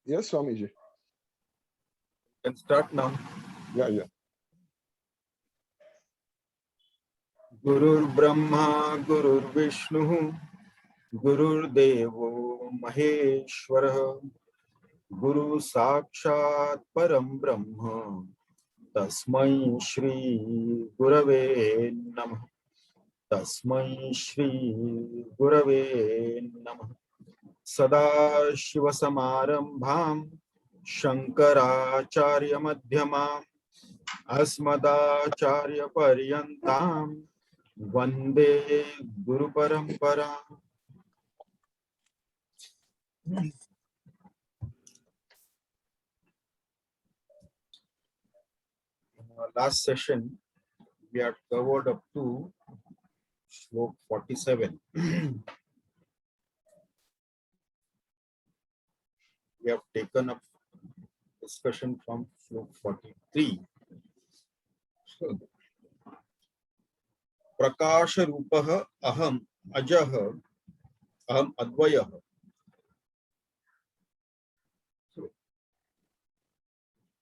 Yes, Swamiji. Can start now. Yeah. Gurur Brahma, Gurur Vishnu, Gurur Devo Maheshwara, Guru Sakshat Param Brahma, Tasmai Shri Gurave Namah. Tasmai Shri Gurave Namah. Sada Shiva Samarambham Shankaracharya Madhyamam Asmadacharya Paryantam Vande Guru Parampara. In our last session, we had covered up to Slok 47. We have taken up discussion from Slok 43. So, Prakasha Rupaha Aham Ajaha Aham Advayaha. So,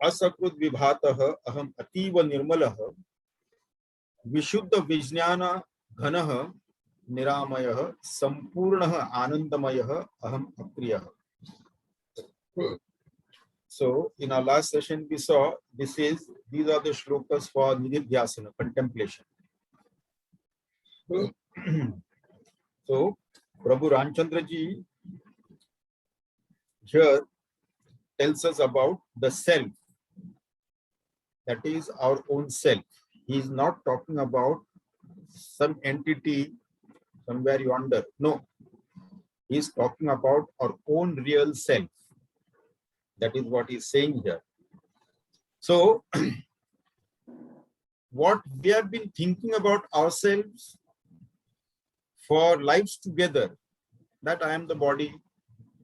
Asakrut Vibhataha Aham Ativa Nirmalaha Vishuddha Vijnana Ghanaha Niramayaha Sampurnaha Anandamayaha Aham Apriyaha. So, in our last session, we saw these are the shlokas for Nididhyasana, contemplation. So, Prabhu Ramchandra ji here tells us about the self, that is our own self. He is not talking about some entity somewhere yonder. No, he is talking about our own real self. That is what he is saying here. So, what we have been thinking about ourselves for lives together, that I am the body,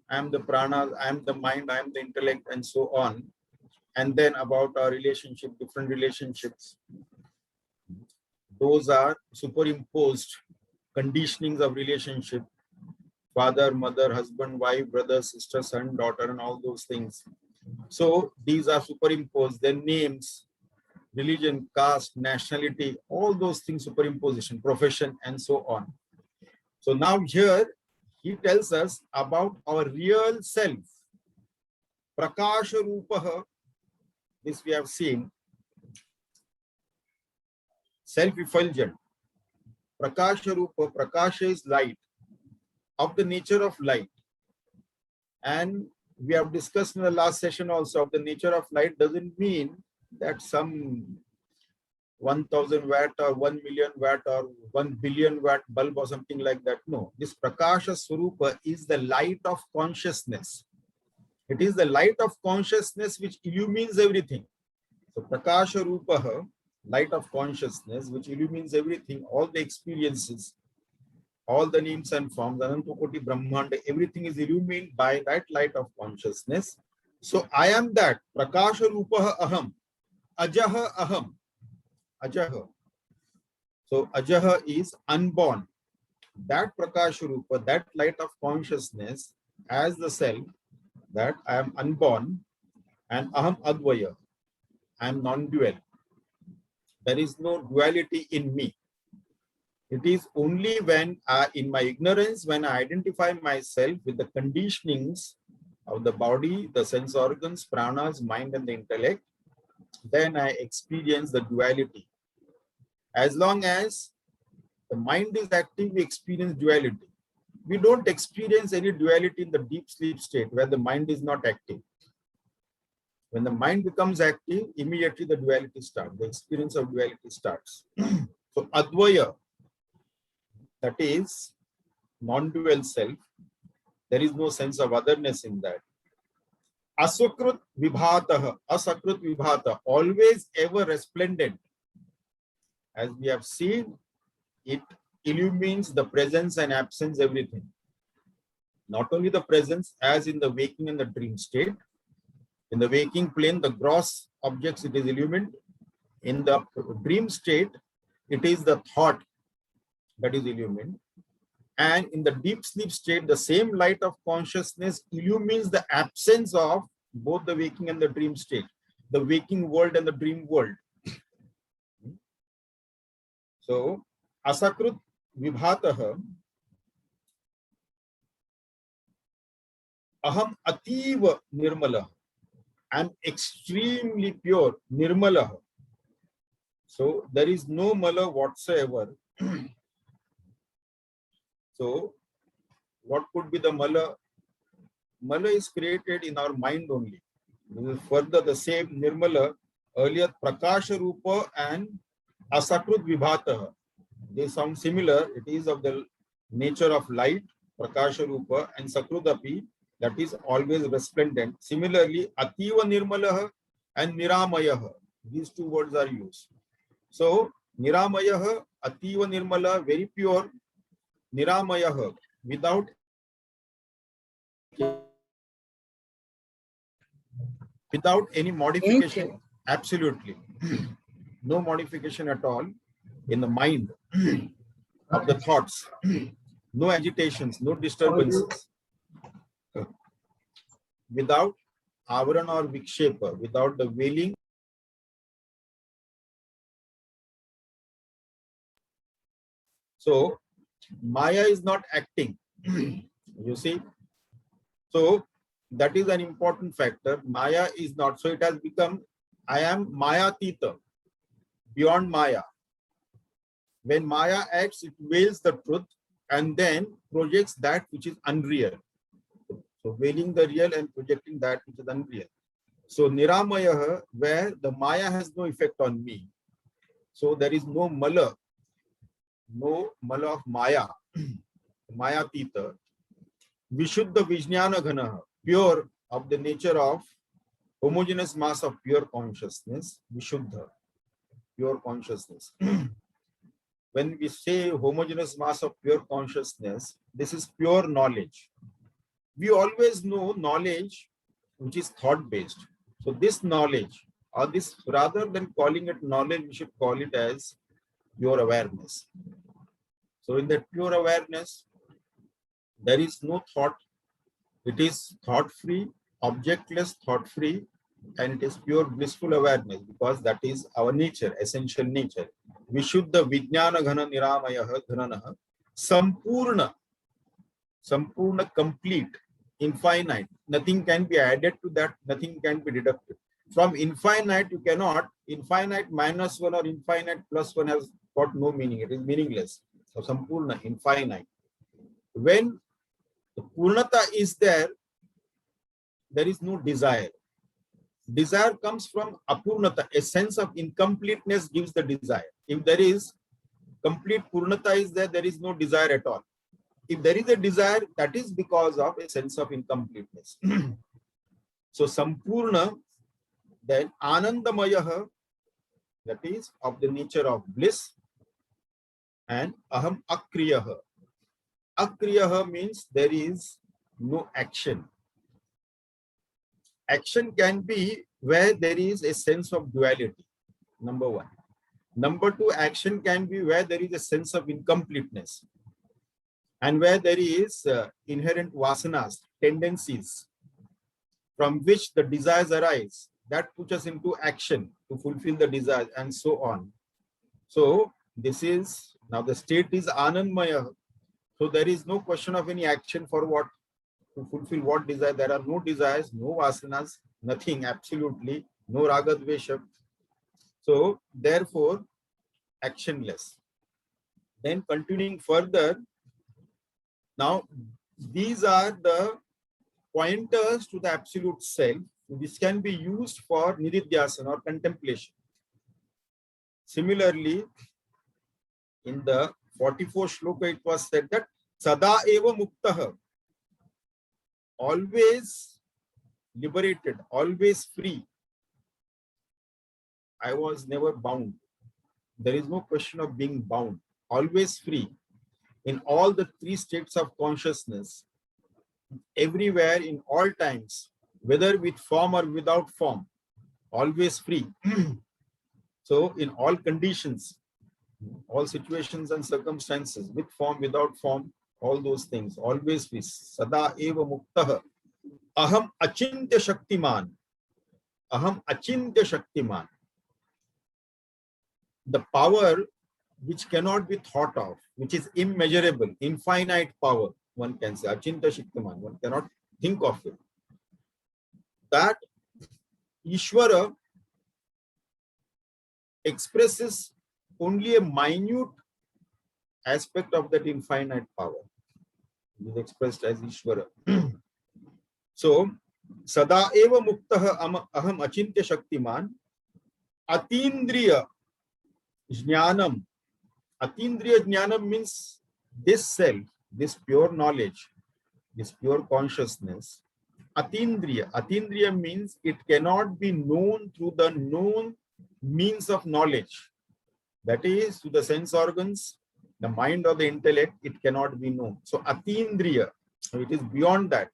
I am the prana, I am the mind, I am the intellect, and so on. And then about our relationship, different relationships. Those are superimposed conditionings of relationship. Father, mother, husband, wife, brother, sister, son, daughter, and all those things. So these are superimposed. Then names, religion, caste, nationality, all those things, superimposition, profession, and so on. So now here he tells us about our real self. Prakasha Rupaha, this we have seen, self-effulgent. Prakasha Rupa, Prakasha is light, of the nature of light. And we have discussed in the last session also, of the nature of light doesn't mean that some 1000 watt or 1 million watt or 1 billion watt bulb or something like that. No, this Prakasha Swarupa is the light of consciousness. It is the light of consciousness which illumines everything. So Prakasha Rupaha, light of consciousness which illumines everything, all the experiences, all the names and forms, Anantokoti Brahmanda, everything is illumined by that light of consciousness. So I am that. Prakasha Rupaha Aham. Ajaha Aham. Ajaha. So Ajaha is unborn. That Prakasha Rupa, that light of consciousness as the self, that I am unborn, and Aham Advaya, I am non-dual. There is no duality in me. It is only when in my ignorance, when I identify myself with the conditionings of the body, the sense organs, pranas, mind, and the intellect, then I experience the duality. As long as the mind is active, we experience duality. We don't experience any duality in the deep sleep state where the mind is not active. When the mind becomes active, immediately the duality starts. The experience of duality starts. So Advaya, that is non-dual self, there is no sense of otherness in that. Asakrut vibhata, always ever resplendent. As we have seen, it illumines the presence and absence, everything. Not only the presence, as in the waking and the dream state. In the waking plane, the gross objects, it is illumined. In the dream state, it is the thought that is illumined. And in the deep sleep state, the same light of consciousness illumines the absence of both the waking and the dream state, the waking world and the dream world. So, asakrut vibhataha aham ativa nirmala. I'm extremely pure, nirmala. So, there is no mala whatsoever. So, what could be the mala? Mala is created in our mind only. This is further the same nirmala, earlier prakasha rupa and asakrut vibhata. They sound similar. It is of the nature of light, prakasha rupa, and sakrudapi, that is always resplendent. Similarly, ativa nirmalaha and niramayaha. These two words are used. So, niramayaha, ativa nirmala, very pure. Niramayaha, without any modification. Absolutely. No modification at all in the mind of the thoughts. No agitations, no disturbances. Without avaran or vikshepa, without the veiling. So, Maya is not acting. You see? So, that is an important factor. Maya is not. So, it has become, I am Maya Tita, beyond Maya. When Maya acts, it veils the truth and then projects that which is unreal. So, veiling the real and projecting that which is unreal. So, Niramaya, where the Maya has no effect on me. So, there is no mala of Maya, Maya Tita. Vishuddha Vijnana Ghana, pure of the nature of homogeneous mass of pure consciousness, Vishuddha, pure consciousness. When we say homogeneous mass of pure consciousness, this is pure knowledge. We always know knowledge which is thought-based. So this knowledge, or this, rather than calling it knowledge, we should call it as pure awareness. So in that pure awareness, there is no thought. It is thought-free, objectless, thought-free, and it is pure blissful awareness, because that is our nature, essential nature. Vishuddha Vijnana Ghana Niramayaha Dhananaha, Sampurna, complete, infinite. Nothing can be added to that, nothing can be deducted. From infinite, you cannot, infinite minus one or infinite plus one has got no meaning, it is meaningless. So Sampurna, infinite. When the Purnata is there, there is no desire. Desire comes from Apurnata. A sense of incompleteness gives the desire. If there is complete Purnata is there, there is no desire at all. If there is a desire, that is because of a sense of incompleteness. So Sampurna, then Anandamayaha, that is of the nature of bliss, and Aham Akriyaha. Akriyaha means there is no action. Action can be where there is a sense of duality, number one. Number two, action can be where there is a sense of incompleteness and where there is inherent vasanas, tendencies from which the desires arise. That puts us into action to fulfill the desires and so on. So this is, now the state is Anandmaya. So there is no question of any action for what? To fulfill what desire? There are no desires, no vasanas, nothing, absolutely, no ragadvesha. So therefore, actionless. Then continuing further, now these are the pointers to the absolute self. This can be used for nididhyasana or contemplation. Similarly, in the 44th shloka, it was said that Sada eva muktaha, always liberated, always free. I was never bound. There is no question of being bound, always free. In all the three states of consciousness, everywhere, in all times, whether with form or without form, always free. So in all conditions, all situations and circumstances, with form, without form, all those things, always peace. Sada eva muktah. Aham achintya shaktiman. Aham achintya shaktiman. The power which cannot be thought of, which is immeasurable, infinite power, one can say, achintya shaktiman, one cannot think of it. That Ishvara expresses only a minute aspect of that infinite power. It is expressed as Ishvara. So, Sada eva muktah aham achintya shaktiman, atindriya jnanam. Atindriya jnanam means this self, this pure knowledge, this pure consciousness. Atindriya. Atindriya means it cannot be known through the known means of knowledge. That is, through the sense organs, the mind or the intellect, it cannot be known. So, atindriya, it is beyond that.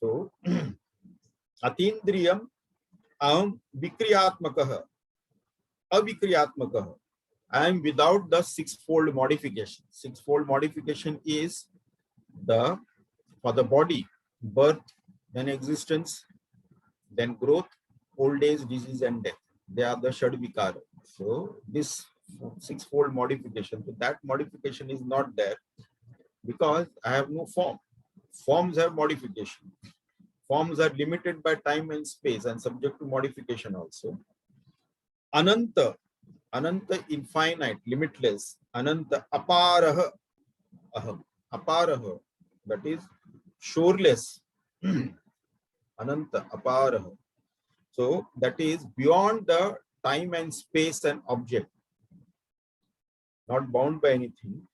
So, atindriyam vikriyatmakaha, avikriyatmakaha. I am without the sixfold modification. Sixfold modification is for the body, birth, then existence, then growth, old age, disease, and death. They are the Shadvikara. So this sixfold modification, so that modification is not there because I have no form. Forms have modification. Forms are limited by time and space and subject to modification also. Ananta, Ananta infinite, limitless. Ananta aparaha, aham, aparaha, that is shoreless. Ananta aparaha. So that is beyond the time and space and object, not bound by anything.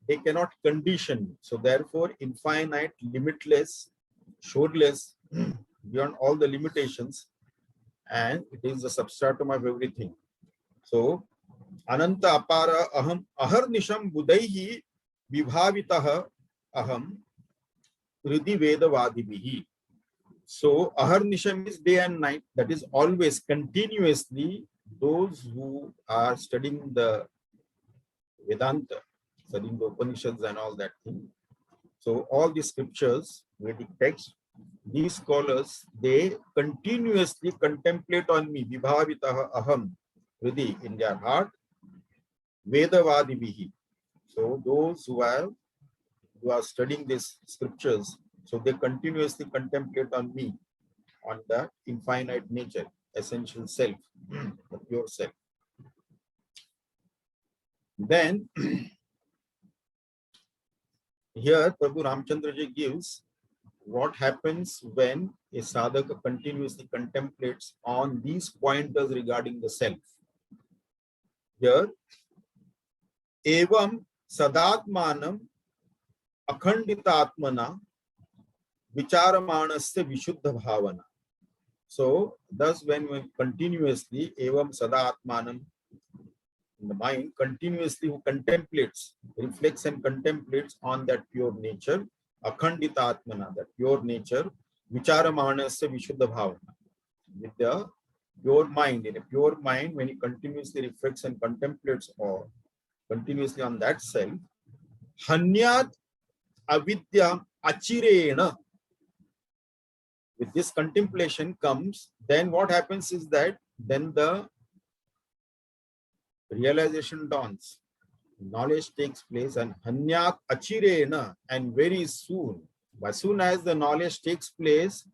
They cannot condition. So therefore, infinite, limitless, shoreless, beyond all the limitations, and it is the substratum of everything. So, Ananta apara aham aharnisham budaihi vibhavitaha aham hridi vedavadibihi. So, aharnisham is day and night, that is always, continuously, those who are studying the Vedanta, studying the Upanishads and all that thing. So, all the scriptures, Vedic texts, these scholars, they continuously contemplate on me, vibhavitaha aham hridi, in their heart, vedavadibihi. So, those who are studying these scriptures, so they continuously contemplate on me, on the infinite nature, essential self, the pure self. Then, here Prabhu Ramchandraji gives what happens when a sadhaka continuously contemplates on these pointers regarding the self. Here, evam sadatmanam akhanditatmana vicharamanasya vishuddha bhavana. So, thus when we continuously, evam sadatmanam, in the mind, continuously who contemplates, reflects and contemplates on that pure nature, akhanditatmana, that pure nature, vicharamanasya vishuddha bhavana. With the pure mind, in a pure mind, when he continuously reflects and contemplates or continuously on that self, hanyat avidya achirena. With this contemplation comes, then what happens is that then the realization dawns, knowledge takes place, and hanyat achirena, and very soon, as soon as the knowledge takes place,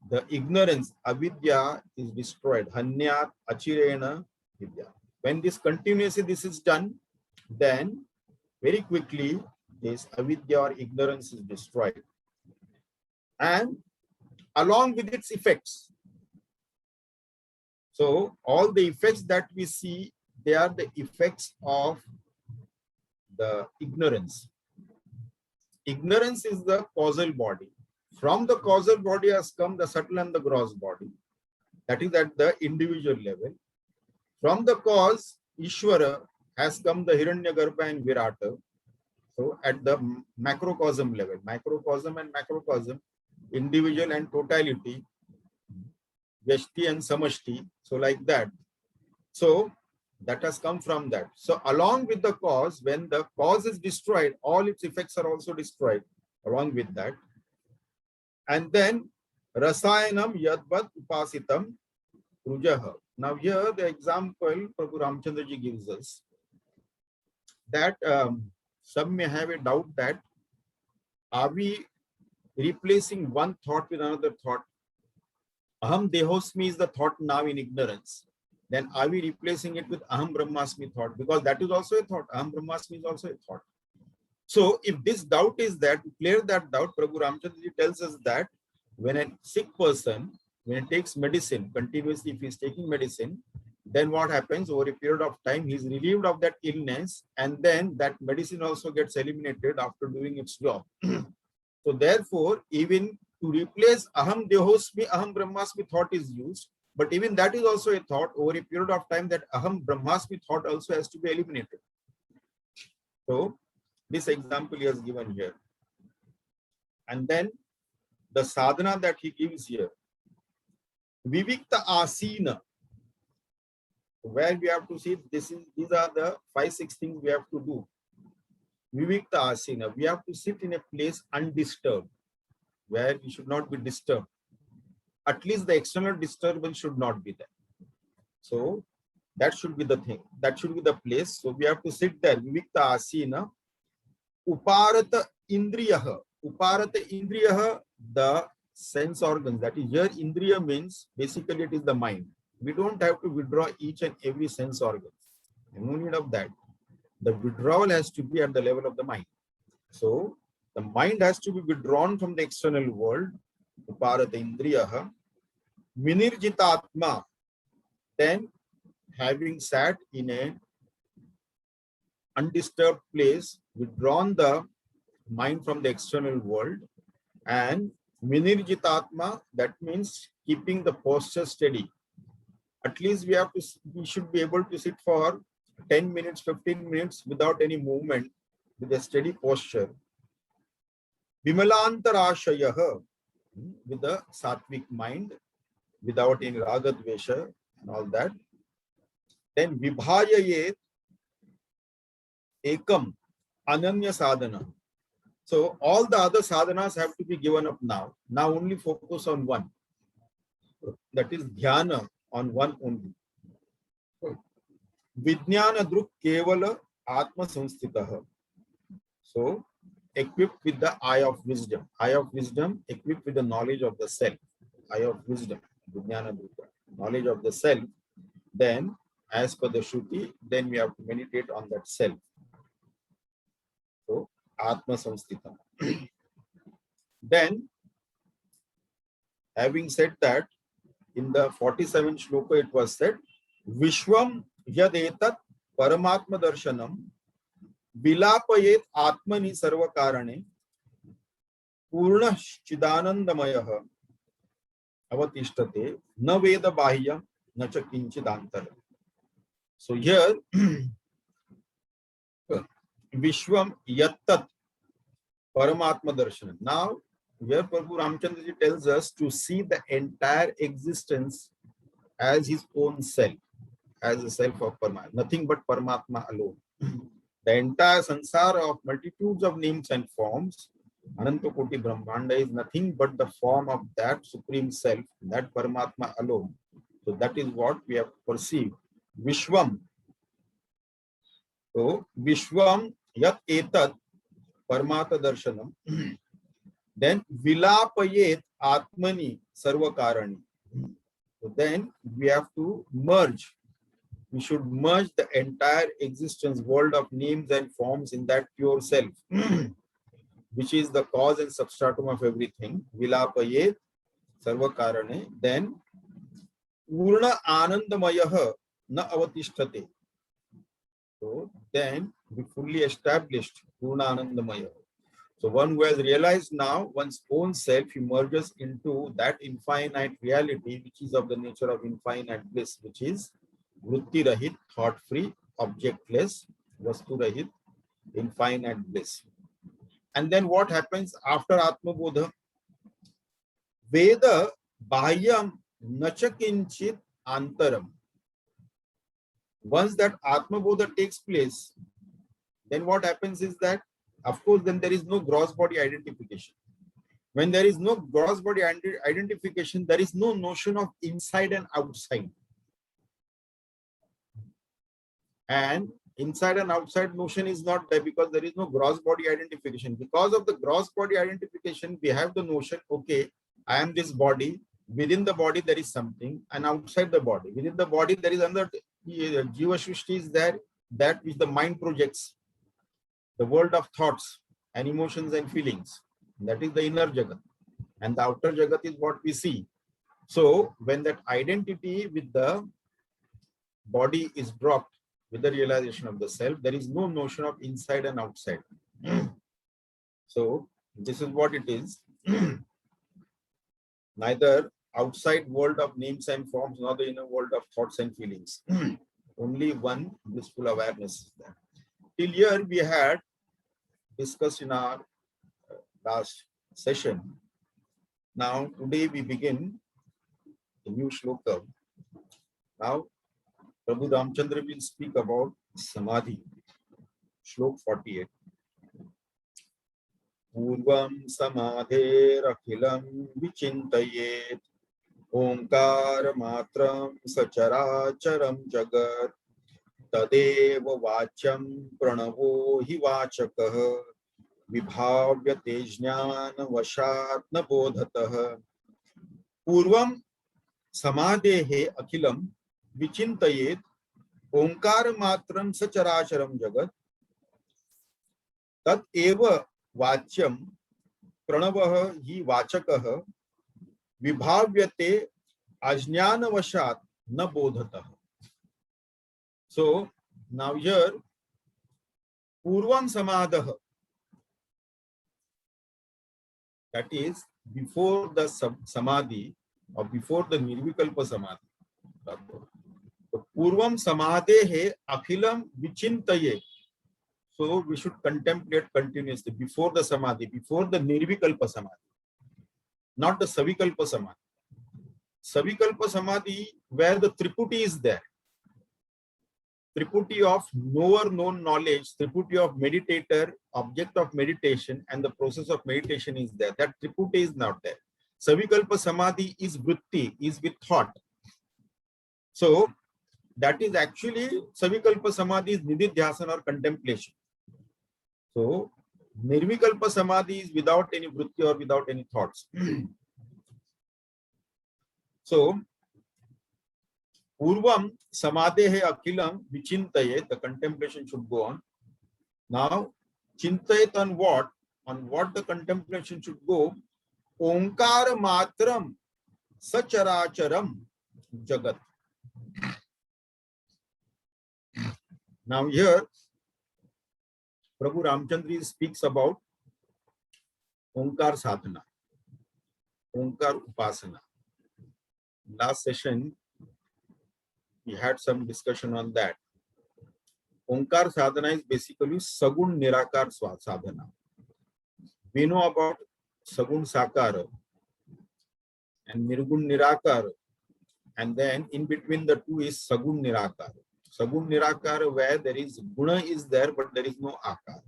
the ignorance, avidya, is destroyed. Hanyat achirena vidya. When this continuously this is done, then very quickly this avidya or ignorance is destroyed. And along with its effects. So all the effects that we see, they are the effects of the ignorance. Ignorance is the causal body. From the causal body has come the subtle and the gross body. That is at the individual level. From the cause, Ishvara, has come the Hiranyagarbha and Virata. So at the macrocosm level, microcosm and macrocosm, individual and totality, Vyashti and Samashti. So like that. So That has come from that. So along with the cause, when the cause is destroyed, all its effects are also destroyed along with that. And then rasayanam yadvat upasitam rujaha. Now here the example Prabhu Ramchandra ji gives us that some may have a doubt that are we replacing one thought with another thought? Aham Dehosmi is the thought now in ignorance. Then are we replacing it with Aham Brahmasmi thought? Because that is also a thought. Aham Brahmasmi is also a thought. So if this doubt is there, to clear that doubt, Prabhu Ramchandra tells us that when a sick person, when he takes medicine, continuously if he is taking medicine, then what happens over a period of time, he is relieved of that illness, and then that medicine also gets eliminated after doing its job. So therefore, even to replace Aham Dehosmi, Aham Brahmasmi thought is used, but even that is also a thought. Over a period of time, that Aham Brahmasmi thought also has to be eliminated. So this example he has given here. And then the sadhana that he gives here, Vivikta Asina, where we have to see these are the 5-6 things we have to do. Vivikta Asina, we have to sit in a place undisturbed, where we should not be disturbed. At least the external disturbance should not be there. So that should be the thing. That should be the place. So we have to sit there. Vivikta Asina. Uparata Indriyaha. Uparata Indriyaha, the sense organs. That is, here Indriya means basically it is the mind. We don't have to withdraw each and every sense organ. No need of that. The withdrawal has to be at the level of the mind. So the mind has to be withdrawn from the external world. Uparata Indriyaha. Minirjitatma. Then having sat in a undisturbed place, withdrawn the mind from the external world, and Minirjitatma, that means keeping the posture steady. At least we should be able to sit for 10 minutes, 15 minutes without any movement, with a steady posture. Vimalantarashayaha, with a sattvic mind, without any raga dvesha and all that. Then vibhayayet ekam ananya sadhana. So all the other sadhanas have to be given up now. Now only focus on one. That is dhyana on one only. Vijnana druk kevala atma samstitaha. So equipped with the eye of wisdom. Eye of wisdom equipped with the knowledge of the self. Eye of wisdom. Vijnana druka. Knowledge of the self. Then as per the Shruti, then we have to meditate on that self. So Atma Samstita. Then, having said that, in the 47th shloka it was said, Vishwam yadetat paramatma darshanam vilapayet atmani sarvakarane purna chidanandamayaha avatishtate na veda bahya na cha kinchidantara. So here, Vishwam yattat paramatma darshanam. Now, here Prabhu Ramchandra ji tells us to see the entire existence as his own self, as the self of Paramatma, nothing but Paramatma alone. The entire sansara of multitudes of names and forms, Ananta Koti Brahmanda, is nothing but the form of that supreme self, that Paramatma alone. So that is what we have perceived. Vishwam. So Vishwam yat etat Paramata darshanam. Then vilapayet atmani sarvakarani. So then we have to merge. We should merge the entire existence, world of names and forms in that pure self, which is the cause and substratum of everything. Vilapayet sarvakarane. Then Purna Anandamayaha na avatishtate. So then we fully established Purna Anandamaya. So one who has realized now one's own self, he merges into that infinite reality, which is of the nature of infinite bliss, which is Vritti Rahit, thought-free, objectless, Vastu Rahit, infinite bliss. And then what happens after Atma Bodha? Veda Bahyam Nachakinchit Antaram. Once that Atma Bodha takes place, then what happens is that, of course, then there is no gross body identification. When there is no gross body identification, there is no notion of inside and outside. And inside and outside notion is not there because there is no gross body identification. Because of the gross body identification, we have the notion, okay, I am this body. Within the body, there is something, and outside the body. Within the body, there is another Jiva Shrishti is there, that which the mind projects, the world of thoughts and emotions and feelings. That is the inner Jagat. And the outer Jagat is what we see. So when that identity with the body is dropped, with the realization of the self, there is no notion of inside and outside. So this is what it is. Neither outside world of names and forms, nor the inner world of thoughts and feelings. Only one blissful awareness is there. Till here we had discussed in our last session. Now today we begin a new shloka. Now Prabhu Ramchandra will speak about Samadhi. Shlok 48. Purvam samadher akhilam vichintayet omkar matram sacharacharam jagat tadeva vacham pranavo hi vachakah vibhavyate jnana vashat na bodhatah. Purvam samadhehe akhilam vichintayet omkar matram sacharacharam jagat tat eva vachyam pranavah hi vachakah vibhavyate ajnana vashat na bodhatah. So now here purvam samadah, that is before the samadhi or before the nirvikalpa samadhi. Purvam samadhehe akhilam vichintaye. So we should contemplate continuously before the samadhi, before the nirvikalpa samadhi, not the savikalpa samadhi. Savikalpa samadhi, where the triputi is there. Triputi of knower, known knowledge, triputi of meditator, object of meditation, and the process of meditation is there. That triputi is not there. Savikalpa samadhi is vritti, is with thought. So that is actually Savikalpa samadhi is nididhyasana or contemplation. So Nirvikalpa samadhi is without any vritti or without any thoughts. So Purvam samadhehe akhilam vichintaye, the contemplation should go on. Now chintayet on what? On what the contemplation should go? Omkar matram sacharacharam jagat. Now here Prabhu Ramchandra speaks about Omkar sadhana, Omkar upasana. Last session we had some discussion on that. Omkar sadhana is basically Sagun Nirakar sadhana. We know about Sagun Sakara and Nirgun Nirakar, and then in between the two is Sagun Nirakar. Sagun Nirakar, where there is guna is there, but there is no akar.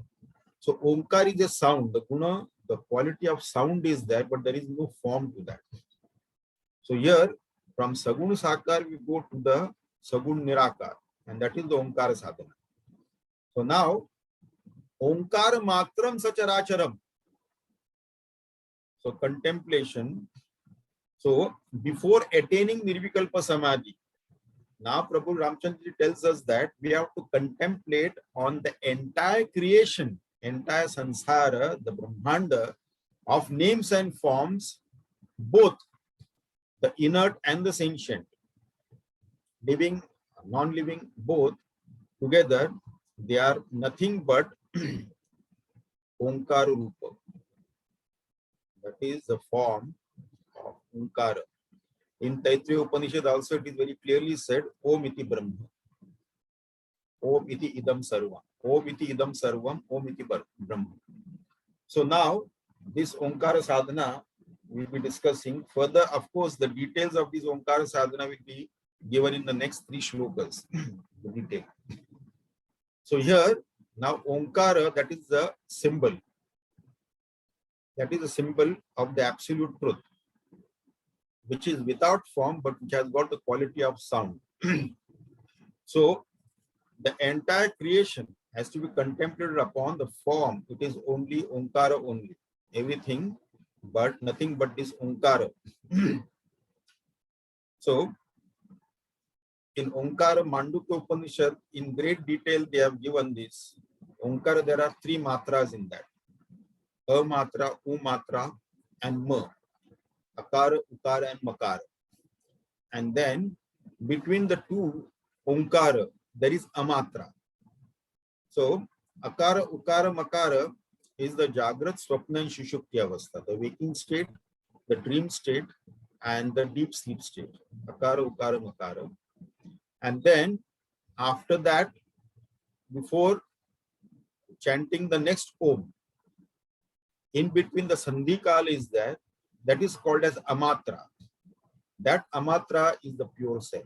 So Omkar is a sound. The guna, the quality of sound is there, but there is no form to that. So here, from Sagun Sakar, we go to the Sagun Nirakar, and that is the Omkar sadhana. So now, Omkar matram sacharacharam. So contemplation. So before attaining Nirvikalpa samadhi, now Prabhu Ramchandra tells us that we have to contemplate on the entire creation, entire samsara, the Brahmanda of names and forms, both the inert and the sentient, living, non-living, both together, they are nothing but Omkara Rupa. That is the form of Omkara. In Taittiriya Upanishad also it is very clearly said, Om iti Brahma. Om iti idam sarvam. Om iti idam sarvam. Om iti Brahma. So now this Omkara sadhana we will be discussing further. Of course, the details of this Omkara sadhana will be given in the next 3 shlokas. the detail. So here, now Omkara, that is the symbol. That is the symbol of the absolute truth, which is without form, but which has got the quality of sound. So the entire creation has to be contemplated upon the form. It is only Omkara only. Everything, but nothing but this Omkara. So in Omkara Mandukya Upanishad, in great detail, they have given this. Omkara, there are 3 matras in that. A matra, U matra, and Ma. Akara, Ukara, and Makara. And then between the 2 Omkara, there is Amatra. So Akara, Ukara, Makara is the Jagrat, Swapna, and Shushupti Avastha, the waking state, the dream state, and the deep sleep state. Akara, Ukara, Makara. And then after that, before chanting the next Om, in between the Sandhikal is there, that is called as Amatra. That Amatra is the pure self,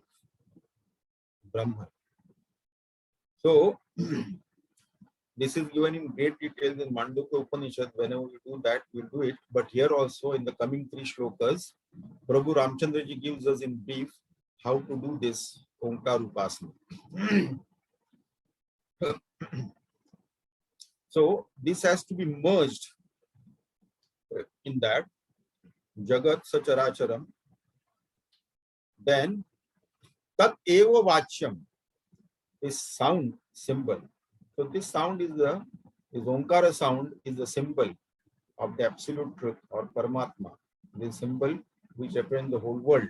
Brahman. So this is given in great details in Mandukya Upanishad. Whenever we do that, we'll do it. But here also in the coming 3 shlokas, Prabhu Ramchandraji gives us in brief how to do this Omkar Upasana. So this has to be merged in that Jagat Sacharacharam. Then Tat Eva Vachyam is sound symbol. So this sound is Omkara sound is the symbol of the absolute truth or Paramatma. This symbol which represents the whole world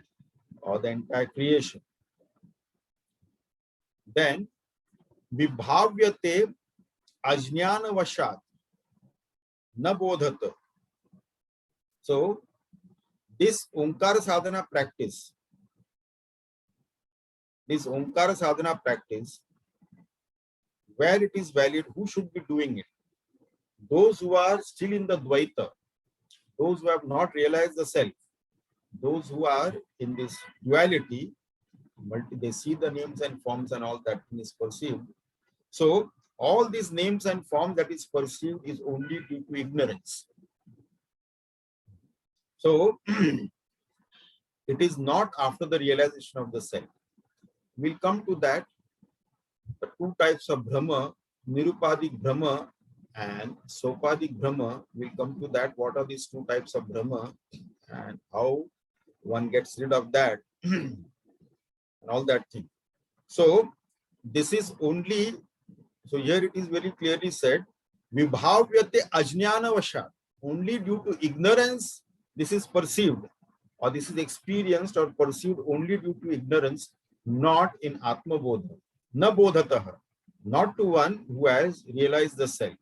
or the entire creation. Then Vibhavyate Ajnana Vashat Na Bodhata. So this Omkara sadhana practice, where it is valid, who should be doing it? Those who are still in the Dvaita, those who have not realized the self, those who are in this duality, they see the names and forms and all that is perceived. So all these names and forms that is perceived is only due to ignorance. So it is not after the realization of the self. We'll come to that. The 2 types of Brahma, Nirupadik Brahma and Sopadik Brahma. We'll come to that. What are these 2 types of Brahma and how one gets rid of that and all that thing. So this is only, so here it is very clearly said, Vibhavyate Ajnana Vashat. Only due to ignorance this is perceived or this is experienced or perceived only due to ignorance, not in Atma Bodha. Na Bodhataha. Not to one who has realized the self.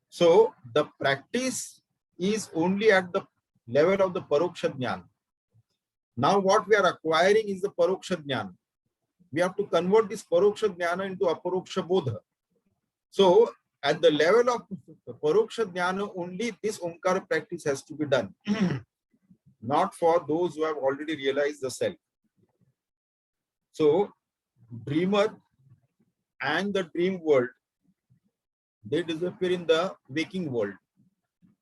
So the practice is only at the level of the Paroksha Jnana. Now what we are acquiring is the Paroksha Jnana. We have to convert this Paroksha Jnana into Aparoksha Bodha. So at the level of Paroksha Jnana, only this Omkara practice has to be done. Not for those who have already realized the self. So dreamer and the dream world, they disappear in the waking world.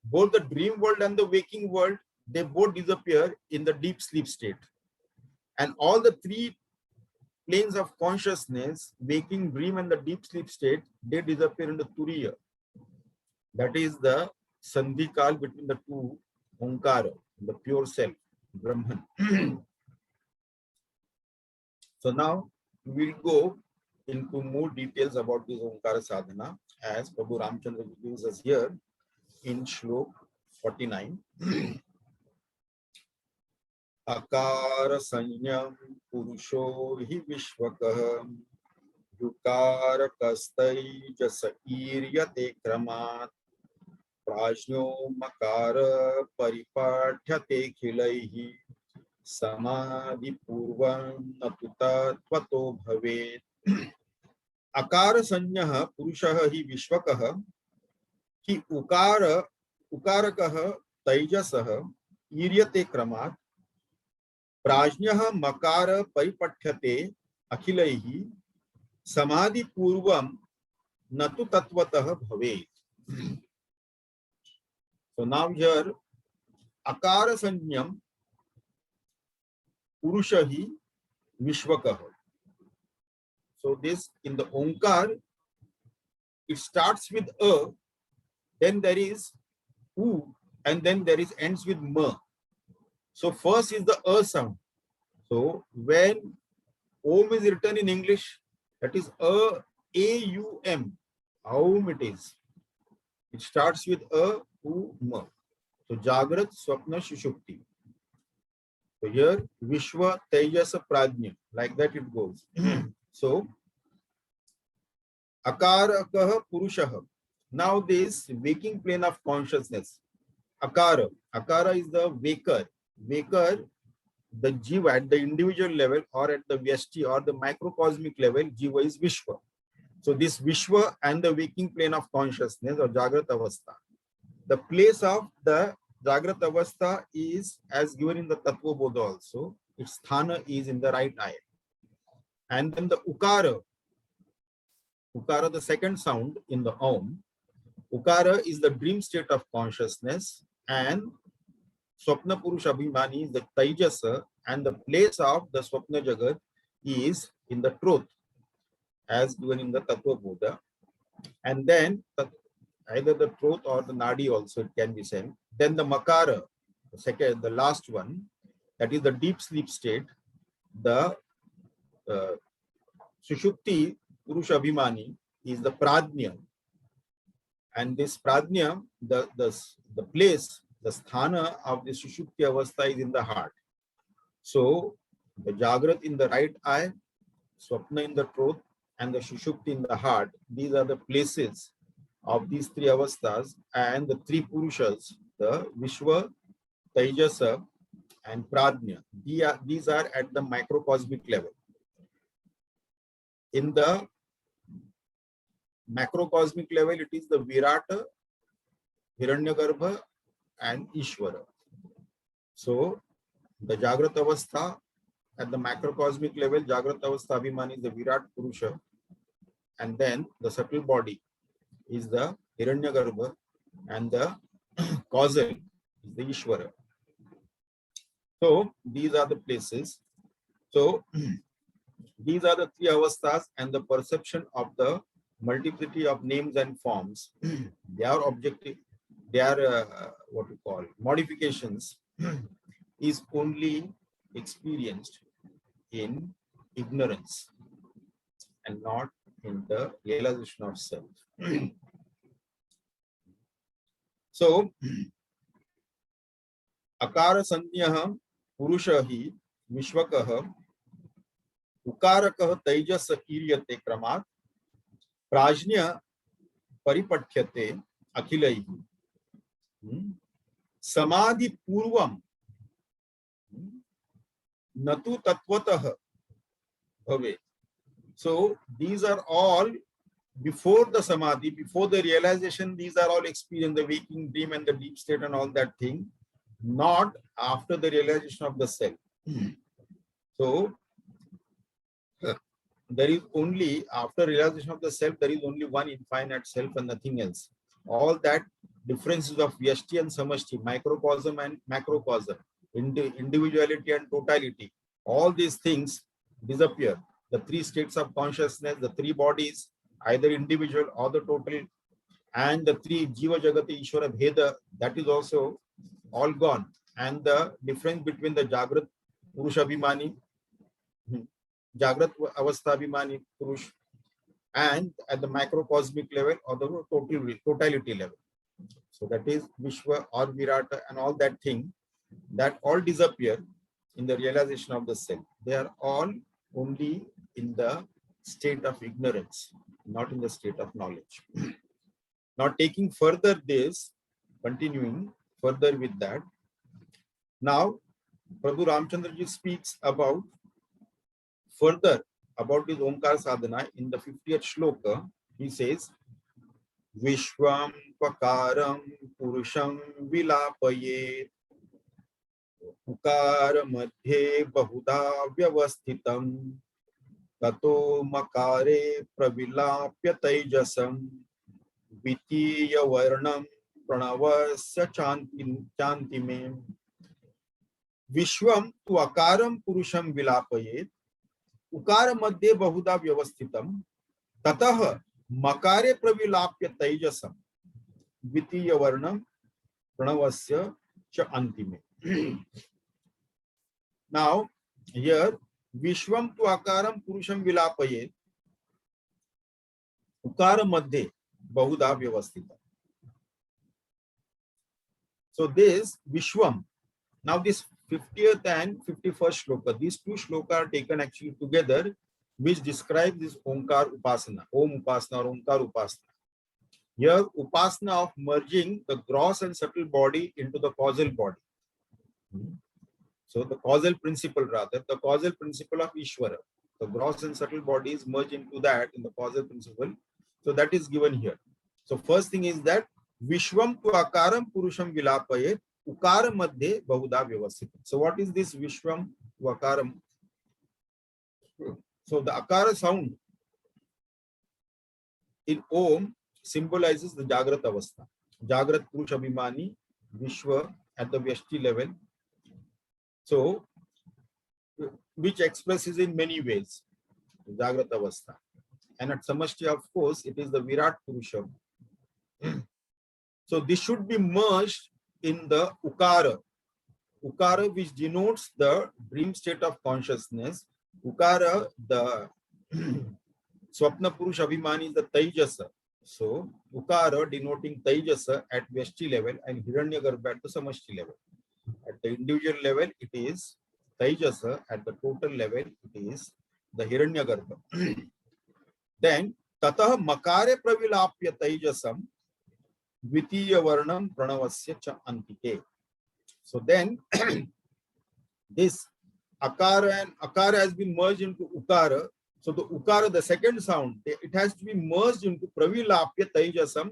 Both the dream world and the waking world, they both disappear in the deep sleep state. And all the 3 planes of consciousness, waking, dream, and the deep sleep state, they disappear in the Turiya. That is the Sandhikal between the 2 Omkara, the pure self, Brahman. So now we will go into more details about this Omkara sadhana as Prabhu Ramchandra gives us here in Shlok 49. Akara sanyam purusho hi vishvakah yukara kastai jasa iryate kramat prajno makara paripathyate khilaihi samadhi purvam natuta tvato bhavet. Akara sanyah purushaha hi vishvakah ki ukarakah taijasah iryate kramat prajnah makara paripathyate akhilaihi samadhi purvam natu tatvatah bhavet. So now here akara sanjnam purushahi vishwakah. So this in the Omkar, it starts with a, then there is u, and then there is ends with ma. So first is the a sound. So when Om is written in English, that is A-U-M. Aum it is. It starts with a, u, ma. So Jagrat, Swapna, Shushupti. So here Vishwa, Tejasa, Prajna. Like that it goes. So Akarakah Purushaha. Now this waking plane of consciousness. Akara. Akara is the waker. Waker, the Jiva at the individual level or at the Vyashti or the microcosmic level, Jiva is Vishwa. So this Vishwa and the waking plane of consciousness or Jagrat Avastha. The place of the Jagrat Avastha is as given in the Tattva Bodha also. Its sthana is in the right eye. And then the Ukara. Ukara, the second sound in the Om. Ukara is the dream state of consciousness, and Swapna Purush Abhimani is the Taijasa, and the place of the Swapna Jagat is in the truth, as given in the Tattva Bodha. And then either the truth or the Nadi also it can be said. Then the Makara, the second, the last one, that is the deep sleep state, the Sushupti Purush Abhimani is the Pradnya. And this Pradnya, the place, the sthana of the Sushupti Avastha is in the heart. So the Jagrat in the right eye, Swapna in the truth, and the Sushupti in the heart, these are the places of these three Avasthas, and the three Purushas, the Vishwa, Taijasa, and Pradnya. These are at the microcosmic level. In the macrocosmic level, it is the Virata, Hiranyagarbha, and Ishvara. So the Jagrat Avastha at the macrocosmic level, Jagrat Avastha Abhimani is the Virat Purusha, and then the subtle body is the Hiranyagarbha, and the causal is the Ishvara. So these are the places. So these are the three avasthas, and the perception of the multiplicity of names and forms. They are objective. They are what we call modifications. Is only experienced in ignorance and not in the realization of self. So, akara sanyah purushahi vishwakah ukarakah taijasa kiryate kramat prajnya paripathyate akhilaihi samadhi purvam natu tatvatah bhave. So these are all before the samadhi, before the realization. These are all experience, the waking dream and the deep state and all that thing, not after the realization of the self. So there is only, after realization of the self, there is only one infinite self and nothing else. All that differences of Vyashti and Samashti, microcosm and macrocosm, individuality and totality, all these things disappear. The three states of consciousness, the three bodies, either individual or the total, and the three Jiva Jagati Ishvara Bheda, that is also all gone. And the difference between the Jagrat Purusha Abhimani, Jagrat Avastha Abhimani Purush, and at the macrocosmic level or the totality level. So that is Vishwa or Virata and all that thing, that all disappear in the realization of the self. They are all only in the state of ignorance, not in the state of knowledge. Now taking further this, continuing further with that, now Prabhu Ramchandraji speaks about further about his Omkar sadhana. In the 50th shloka, he says, Vishwam Pakaram Purusham Vilapaye Ukara Madhye Bahuda Vyavasthitam Tato makare pravilapya taijasam Vitiya varnam pranavasya chantime Vishwam tu akaram purusham vilapayet उकार मध्ये बहुधा व्यवस्थितम ततः मकारे प्रविलाप्य तैजसम द्वितीय वर्णम प्रणवस्य च अंतिमे. Now here विश्वम तु आकारम पुरुषम विलापयेत उकार मध्ये बहुधा व्यवस्थितम. So this Vishwam, now this 50th and 51st shloka, these two shloka are taken actually together, which describe this Omkar Upasana, Om Upasana or Omkar Upasana. Here, Upasana of merging the gross and subtle body into the causal body. So the causal principle rather, the causal principle of Ishvara. The gross and subtle bodies merge into that in the causal principle. So that is given here. So first thing is that Vishwam tu akaram purusham vilapayet ukara madhe bahuda vyavasthita. So what is this Vishwam tu akaram? So the akara sound in Om symbolizes the Jagrat Avastha. Jagrat Purusha Abhimani, Vishwa at the Vyashti level. So which expresses in many ways Jagrat Avastha. And at Samashti, of course, it is the Virat Purusha. So this should be merged in the Ukara. Ukara, which denotes the dream state of consciousness. Ukara, the Swapna Purusha Abhimani is the Taijasa. So Ukara denoting Taijasa at Vyashti level and Hiranyagarbha at the Samashti level. At the individual level, it is Taijasa. At the total level, it is the Hiranyagarbha. Then Tatah Makare Pravilapya Taijasam Dvitiya Varnam Pranavasya Cha Antike. So then this Akara and Akara has been merged into Ukara. So the Ukara, the second sound, it has to be merged into Pravilapya Taijasam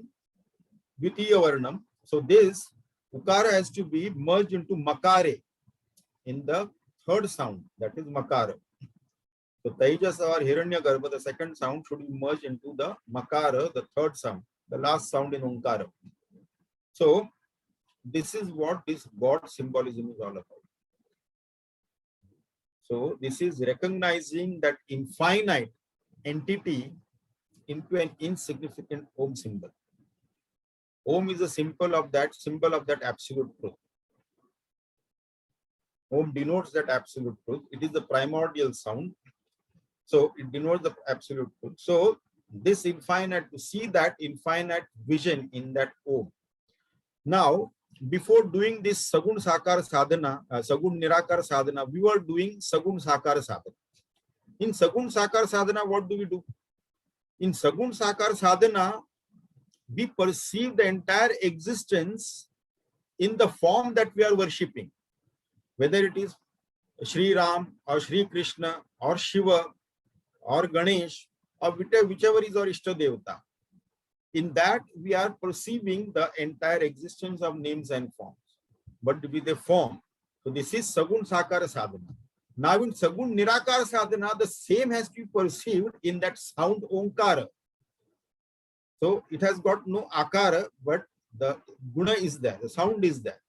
Dvitiya Varnam. So this Ukara has to be merged into Makare in the third sound, that is Makara. So Taijasa or Hiranyagarbha, the second sound, should be merged into the Makara, the third sound, the last sound in Omkara. So this is what this God symbolism is all about. So this is recognizing that infinite entity into an insignificant Om symbol. Om is a symbol of that absolute truth. Om denotes that absolute truth. It is the primordial sound. So it denotes the absolute truth. So this infinite, to see that infinite vision in that Om. Now, before doing this Sagun Sakar Sadhana, Sagun Nirakar Sadhana, we were doing Sagun Sakar Sadhana. In Sagun Sakar Sadhana, what do? In Sagun Sakar Sadhana, we perceive the entire existence in the form that we are worshipping. Whether it is Shri Ram or Shri Krishna or Shiva or Ganesh or whichever is our Ishta Devata. In that, we are perceiving the entire existence of names and forms, but with a form. So this is Sagun Sakara Sadhana. Now in Sagun Nirakara Sadhana, the same has to be perceived in that sound Omkara. So it has got no Akara, but the Guna is there, the sound is there.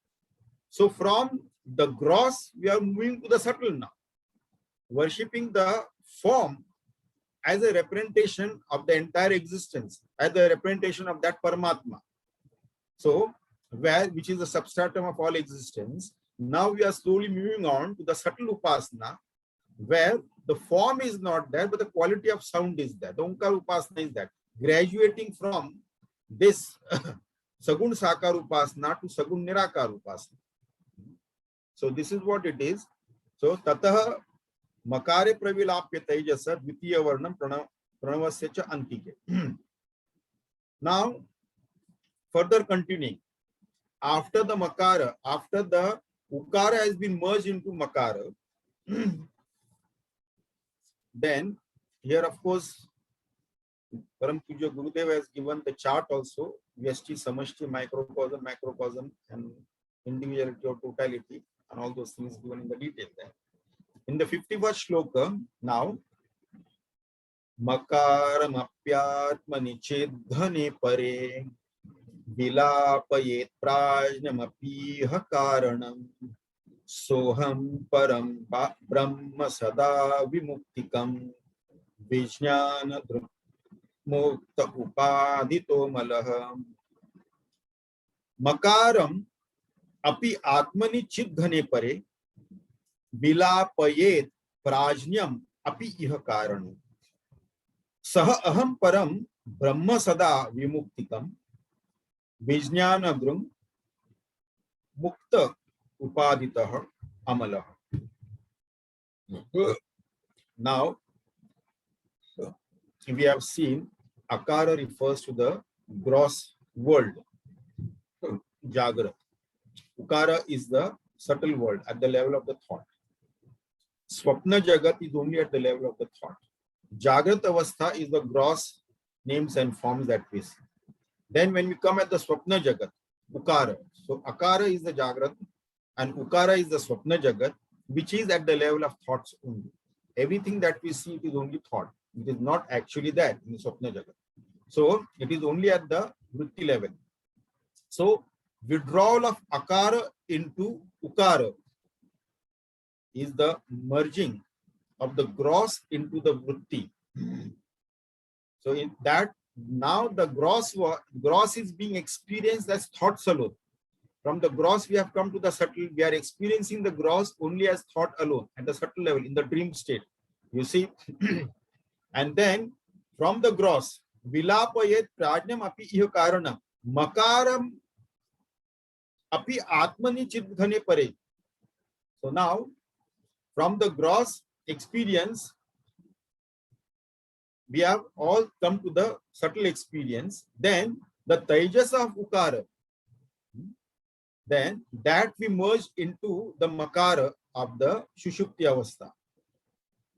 So from the gross, we are moving to the subtle now, worshipping the form as a representation of the entire existence, as a representation of that Paramatma. So, which is the substratum of all existence. Now we are slowly moving on to the subtle Upasana, where the form is not there, but the quality of sound is there. The Omkar Upasana is that. Graduating from this Sagun Sakar Upasana to Sagun Nirakar Upasana. So this is what it is. So, Tataha Makare Pravilapya Taijasa Dvitiya Varnam Pranavasya Cha Antike. Now, further continuing, after the Makara, after the Ukara has been merged into Makara, then here of course Param Puja Gurudev has given the chart also, Vyashti, Samashti, macrocosm and individuality or totality and all those things given in the detail there. In the 51st shloka, now Makaramapyatmani chedghane pare vilapayet prajnamapiha karanam soham param brahma sada vimuktikam vijnana mukta upadito malaham. Makaram api atmani chidghane pare vilapayet prajnyam api iha karanam सह अहम परम ब्रह्म सदा विमुक्तिकम विज्ञान द्रुम मुक्त उपादितः अमलः. Now we have seen akara refers to the gross world, jagrat. Ukara is the subtle world at the level of the thought. Swapna jagat is only at the level of the thought. Jagrat avastha is the gross names and forms that we see. Then when we come at the Swapna Jagat, Ukara. So Akara is the Jagrat and Ukara is the Swapna Jagat, which is at the level of thoughts only. Everything that we see, it is only thought. It is not actually that in the Swapna Jagat. So it is only at the Vritti level. So withdrawal of Akara into Ukara is the merging of the gross into the Vritti. So in that, now the gross is being experienced as thoughts alone. From the gross we have come to the subtle. We are experiencing the gross only as thought alone at the subtle level in the dream state. You see, and then from the gross, vilapayet prajnam api iha karanam makaram api atmani chidghane pare. So now from the gross experience, we have all come to the subtle experience. Then the Tejas of Ukara, then that we merge into the Makara of the Shushupti Avastha.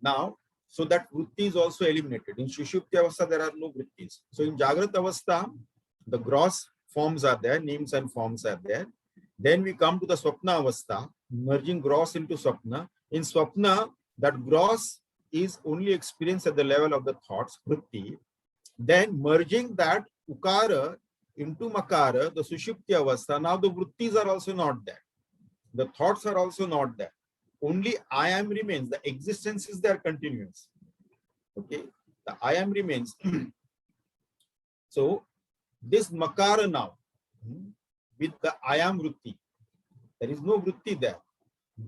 Now, so that Vritti is also eliminated. In Shushupti Avastha, there are no Vrittis. So in Jagrat Avastha, the gross forms are there, names and forms are there. Then we come to the Swapna Avastha, merging gross into Swapna. In Swapna, that gross is only experienced at the level of the thoughts, Vritti. Then merging that Ukara into Makara, the Sushupti Avastha, now the Vrittis are also not there. The thoughts are also not there. Only I am remains. The existence is there continuous. Okay, the I am remains. So this Makara now, with the I am Vritti, there is no Vritti there.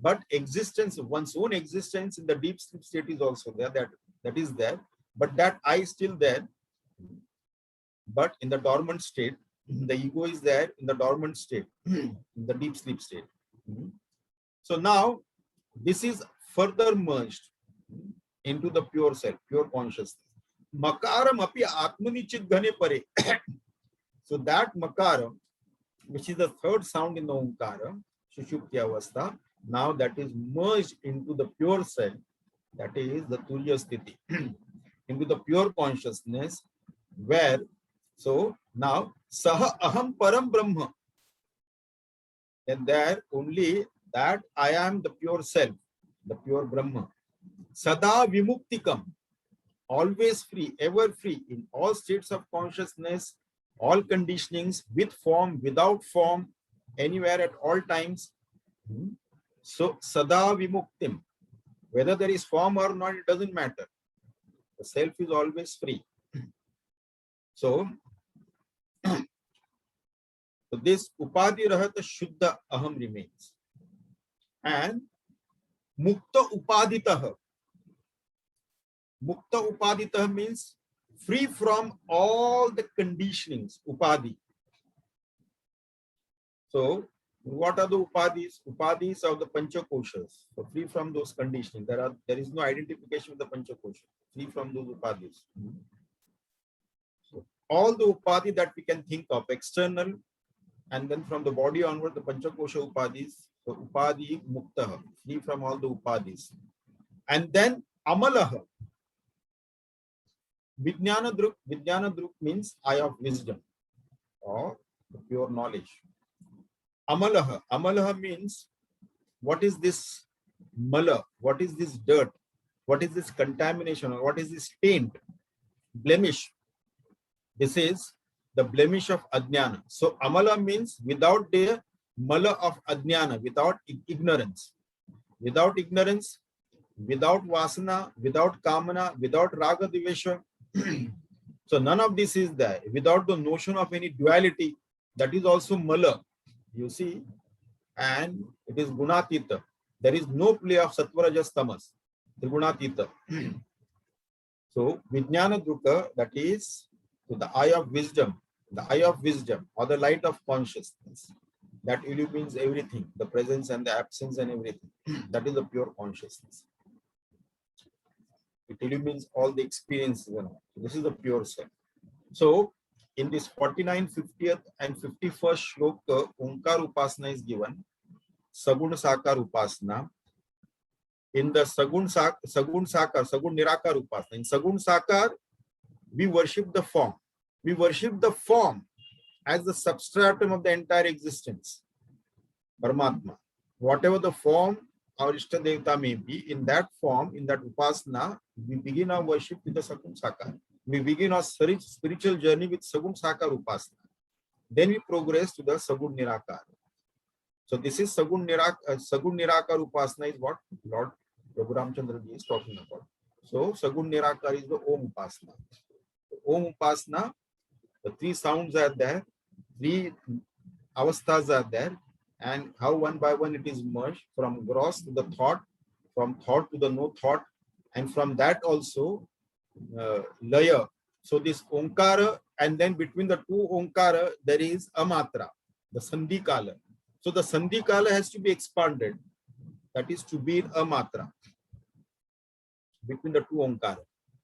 But existence, one's own existence in the deep sleep state is also there. That is there. But that I is still there. But in the dormant state, the ego is there in the dormant state, in the deep sleep state. So now this is further merged into the pure self, pure consciousness. Makaram api atmani chidghane pare. So that Makaram, which is the third sound in the Omkara, Shushupti Avastha, now that is merged into the pure self, that is the Turiya Sthiti, into the pure consciousness, where, so now, Saha Aham Param Brahma, and there only that I am the pure self, the pure Brahma, Sada Vimuktikam, always free, ever free, in all states of consciousness, all conditionings, with form, without form, anywhere at all times. So Sada Vimuktim, whether there is form or not, it doesn't matter. The self is always free. So this Upadhi Rahata Shuddha Aham remains. And Mukta Upaditaha. Mukta Upaditaha means free from all the conditionings, Upadhi. So what are the Upadhis? Upadhis of the Panchakoshas. So free from those conditioning. There is no identification with the Panchakoshas. Free from those Upadhis. So all the Upadhi that we can think of, external, and then from the body onward, the Panchakosha Upadhis. So Upadhi Muktaha, free from all the Upadhis. And then Amalaha. Vijnana Druk means eye of wisdom or the pure knowledge. Amalaha. Amalaha means what is this mala? What is this dirt? What is this contamination? Or what is this taint blemish. This is the blemish of Ajnana. So Amala means without the mala of Ajnana, without ignorance. Without ignorance, without vasana, without kamana, without raga divesha. So none of this is there. Without the notion of any duality, that is also mala. You see, and it is gunatita. There is no play of sattva rajas tamas. Gunatita. So vijnana druka, that is to the eye of wisdom, or the light of consciousness, that illumines everything, the presence and the absence and everything. That is the pure consciousness. It illumines all the experiences. This is the pure self. So in this 49th, 50th and 51st shloka, Onkar Upasana is given. Sagun Sakar Upasana. In the Sagun Nirakar Upasana. In Sagun Sakar, we worship the form. We worship the form as the substratum of the entire existence. Paramatma. Whatever the form our Ishta Devata may be, in that form, in that Upasana, we begin our worship with the Sagun Sakar. We begin our spiritual journey with Sagun Sakar Upasana. Then we progress to the Sagun Nirakar. So this is Sagun Nirakar Upasana is what Lord Prabhu Ramchandra Ji is talking about. So Sagun Nirakar is the Om Upasana. The Om Upasana, the three sounds are there, three avasthas are there, and how one by one it is merged from gross to the thought, from thought to the no thought, and from that also laya. So this Onkara, and then between the two Onkara there is Amatra, the Sandhi Kala. So the Sandhi Kala has to be expanded. That is to be in Amatra between the two Onkara.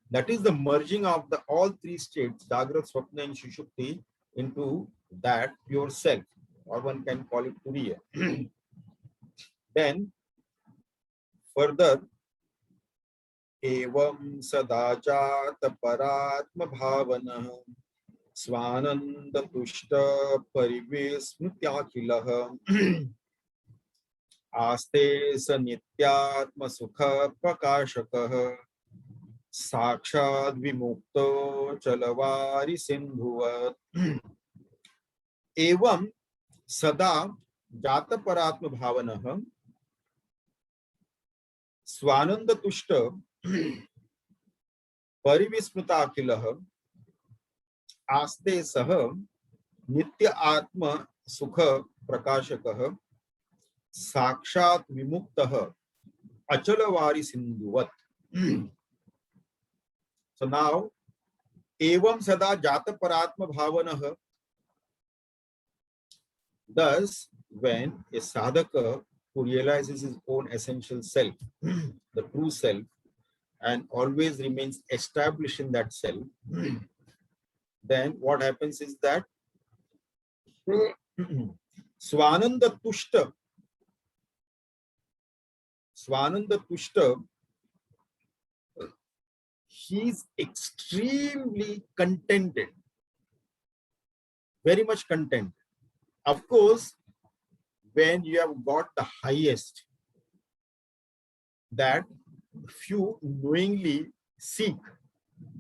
That is the merging of the all three states, Jagrat, Swapna and Sushupti, into that pure self, or one can call it Turiya. Then further, Evam Sadajat Paratma Bhavana Swananda Tushta Parivismutyakilah Aste Sanityatma Sukha Prakashakah Sakshad Vimukto Chalavari Sindhuvat Evam Sada Jata Paratma Bhavana Swananda Tushta Parivismrita Akilah Aste Saha Nitya Atma Sukha Prakashakah Sakshat Vimuktaha Achalavari Sindhuvat. So now, Evam Sada Jata Paratma Bhavanaha. Thus, when a sadhaka who realizes his own essential self, the true self, and always remains established in that self, then what happens is that Swananda Tushta, he is extremely contented, very much content. Of course, when you have got the highest, that few knowingly seek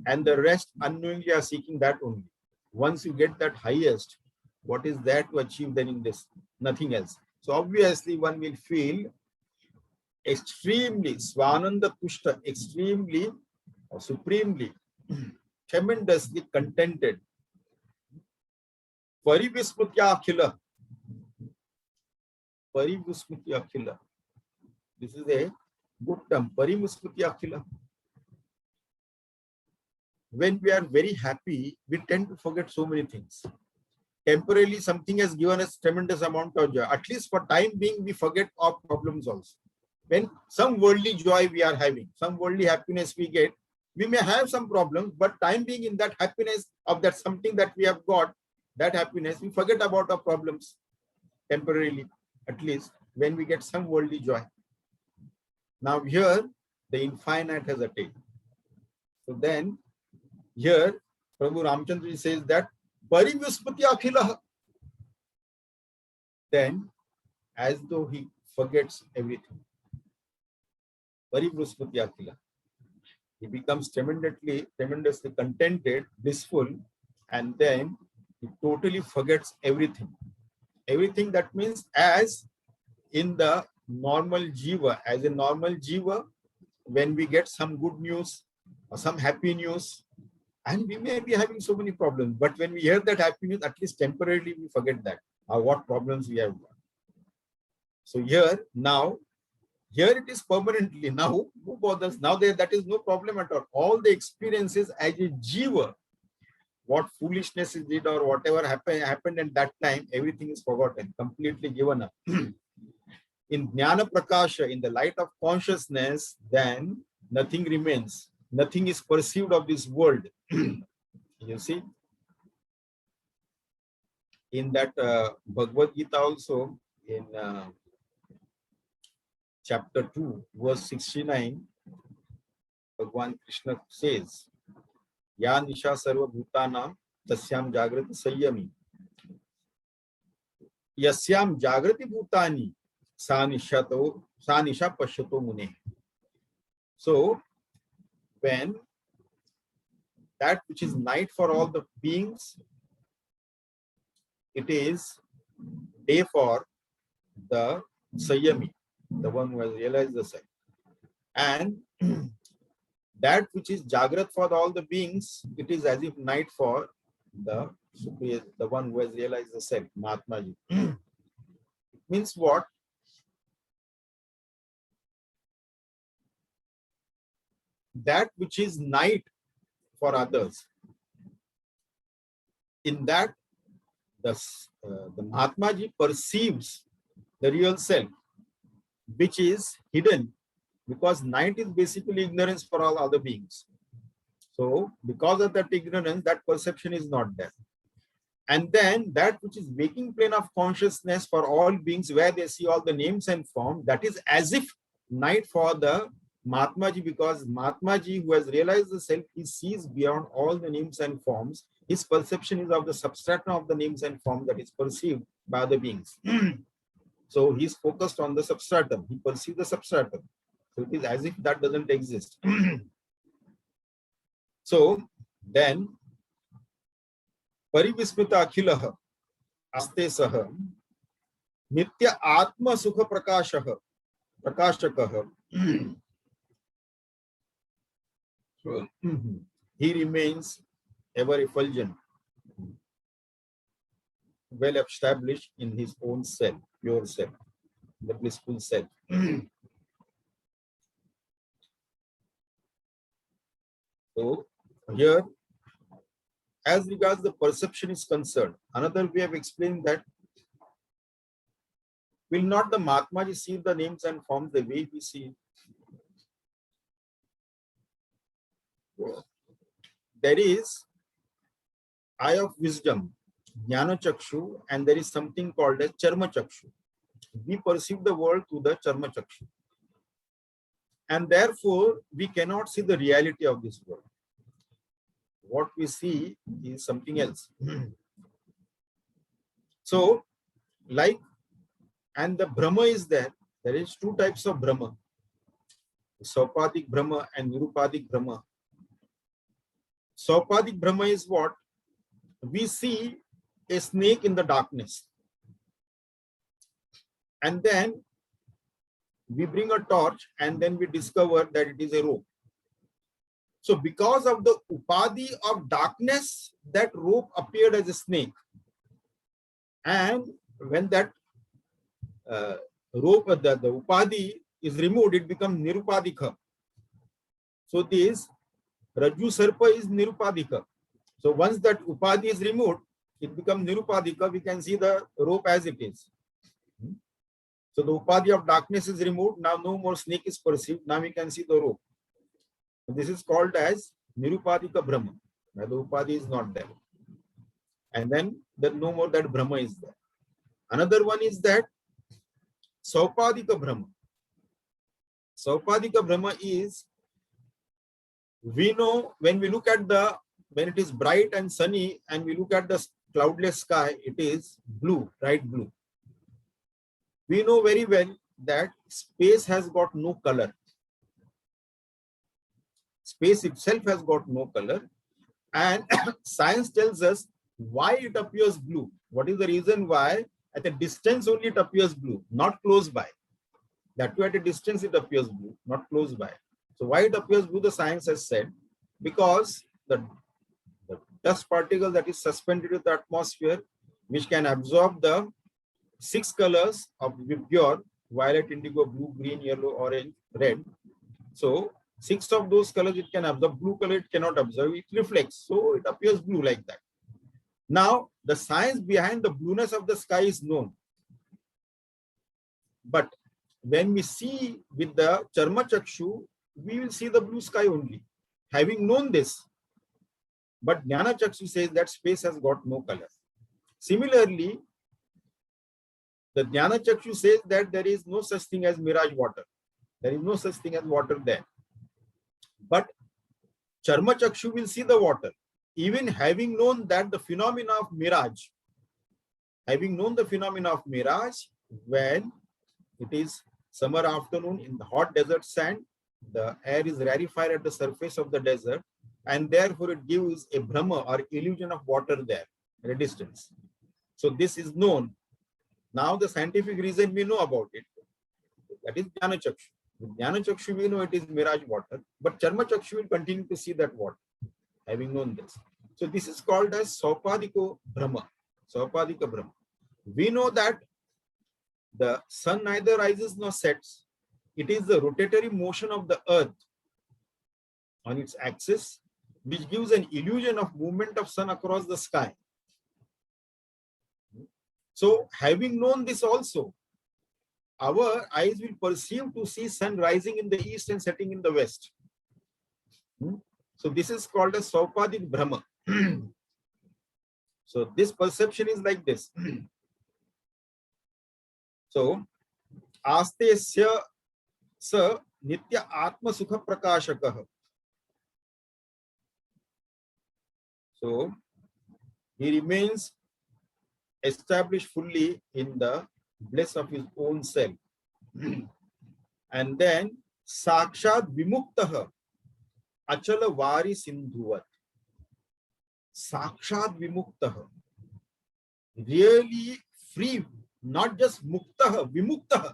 and the rest unknowingly are seeking that only. Once you get that highest, what is there to achieve then in this? Nothing else. So obviously one will feel extremely Swananda Tushta, extremely or supremely, tremendously contented. Parivismutya Akhila. Parivismutya Akhila. This is a good term. Parivismutya Akhila. When we are very happy, we tend to forget so many things. Temporarily, something has given us tremendous amount of joy. At least for time being, we forget our problems also. When some worldly joy we are having, some worldly happiness we get, we may have some problems, but time being in that happiness of that something that we have got, that happiness, we forget about our problems temporarily, at least when we get some worldly joy. Now here, the infinite has attained. So then, here, Prabhu Ramchandra says that Parivispati Akhilah. Then, as though he forgets everything. Parivispati Akhilah. He becomes tremendously contented, blissful, and then he totally forgets everything. Everything, that means as in the normal jiva, as a normal jiva, when we get some good news or some happy news, and we may be having so many problems, but when we hear that happy news, at least temporarily we forget that, or what problems we have got. So here it is permanently. Now, who bothers? Now that is no problem at all. All the experiences as a jiva, what foolishness is did or whatever happened at that time, everything is forgotten, completely given up. In Jnana Prakasha, in the light of consciousness, then nothing remains. Nothing is perceived of this world. You see, in that Bhagavad Gita also, in chapter 2, verse 69, Bhagwan Krishna says, Ya Nisha Sarva Bhutanam Tasyam Jagrati Sayyami. Yasyam Jagrati Bhutani Sa Nisha Pashyato Mune. So, when that which is night for all the beings, it is day for the Sayyami, the one who has realized the self. And that which is Jagrat for all the beings, it is as if night for the superior, the one who has realized the self, Mahatma Ji. It means what? That which is night for others, in that the Mahatma Ji perceives the real self, which is hidden, because night is basically ignorance for all other beings. So because of that ignorance, that perception is not there. And then that which is waking plane of consciousness for all beings, where they see all the names and forms, that is as if night for the Mahatma Ji, because Mahatma Ji, who has realized the self, he sees beyond all the names and forms. His perception is of the substratum of the names and forms that is perceived by the beings. So he is focused on the substratum. He perceives the substratum. So it is as if that doesn't exist. So then, Parivismita Akhilaha Aste Saha Nitya Atma Sukha Prakashakaha. So, he remains ever effulgent, well established in his own self, pure self, the blissful self. So here, as regards the perception is concerned, another way of explaining that, will not the Mahatma Ji see the names and forms the way we see? There is eye of wisdom, Jnana Chakshu, and there is something called as Charma Chakshu. We perceive the world through the Charma Chakshu. And therefore, we cannot see the reality of this world. What we see is something else. So, like, and the Brahma is there. There is two types of Brahma, Saupadik Brahma and Nirupadik Brahma. Saupadik Brahma is what? We see a snake in the darkness. And then we bring a torch and then we discover that it is a rope. So because of the Upadi of darkness, that rope appeared as a snake. And when that rope, the Upadi is removed, it becomes Nirupadika. So this Raju Sarpa is Nirupadika. So once that Upadi is removed, it becomes Nirupadika. We can see the rope as it is. So the Upadi of darkness is removed. Now no more snake is perceived. Now we can see the rope. This is called as Nirupadika Brahma. Now the Upadi is not there. And then no more that Brahma is there. Another one is that Saupadika Brahma. Saupadika Brahma is, we know when we look at when it is bright and sunny and we look at the cloudless sky, it is blue, bright blue. We know very well that space has got no color. Space itself has got no color. And science tells us why it appears blue. What is the reason why? At a distance only it appears blue, not close by. That too at a distance it appears blue, not close by. So why it appears blue, the science has said, because the dust particle that is suspended in the atmosphere, which can absorb the 6 colors of pure violet, indigo, blue, green, yellow, orange, red. So 6 of those colors it can absorb. Blue color it cannot absorb, it reflects. So it appears blue like that. Now, the science behind the blueness of the sky is known. But when we see with the Charma Chakshu, we will see the blue sky only, having known this. But Jnana Chakshu says that space has got no color. Similarly, the Jnana Chakshu says that there is no such thing as mirage water. There is no such thing as water there. But Charma Chakshu will see the water. Even having known that the phenomena of mirage, when it is summer afternoon in the hot desert sand, the air is rarefied at the surface of the desert, and therefore it gives a Brahma or illusion of water there at a distance. So this is known. Now the scientific reason we know about it, that is Jnana Chakshu. With Jnana Chakshu we know it is mirage water, but Charma Chakshu will continue to see that water, having known this. So this is called as Saupadiko Brahma, Saupadika Brahma. We know that the sun neither rises nor sets. It is the rotatory motion of the earth on its axis, which gives an illusion of movement of sun across the sky. So having known this also, our eyes will perceive to see sun rising in the east and setting in the west. So this is called as Saupadik Brahma. So this perception is like this. So, Aste sa nitya atma sukha prakashakah. So, he remains established fully in the bliss of his own self. And then, Sakshat Vimuktaha Achala Vari Sindhuvat. Sakshat Vimuktaha. Really free. Not just muktaha, vimuktaha,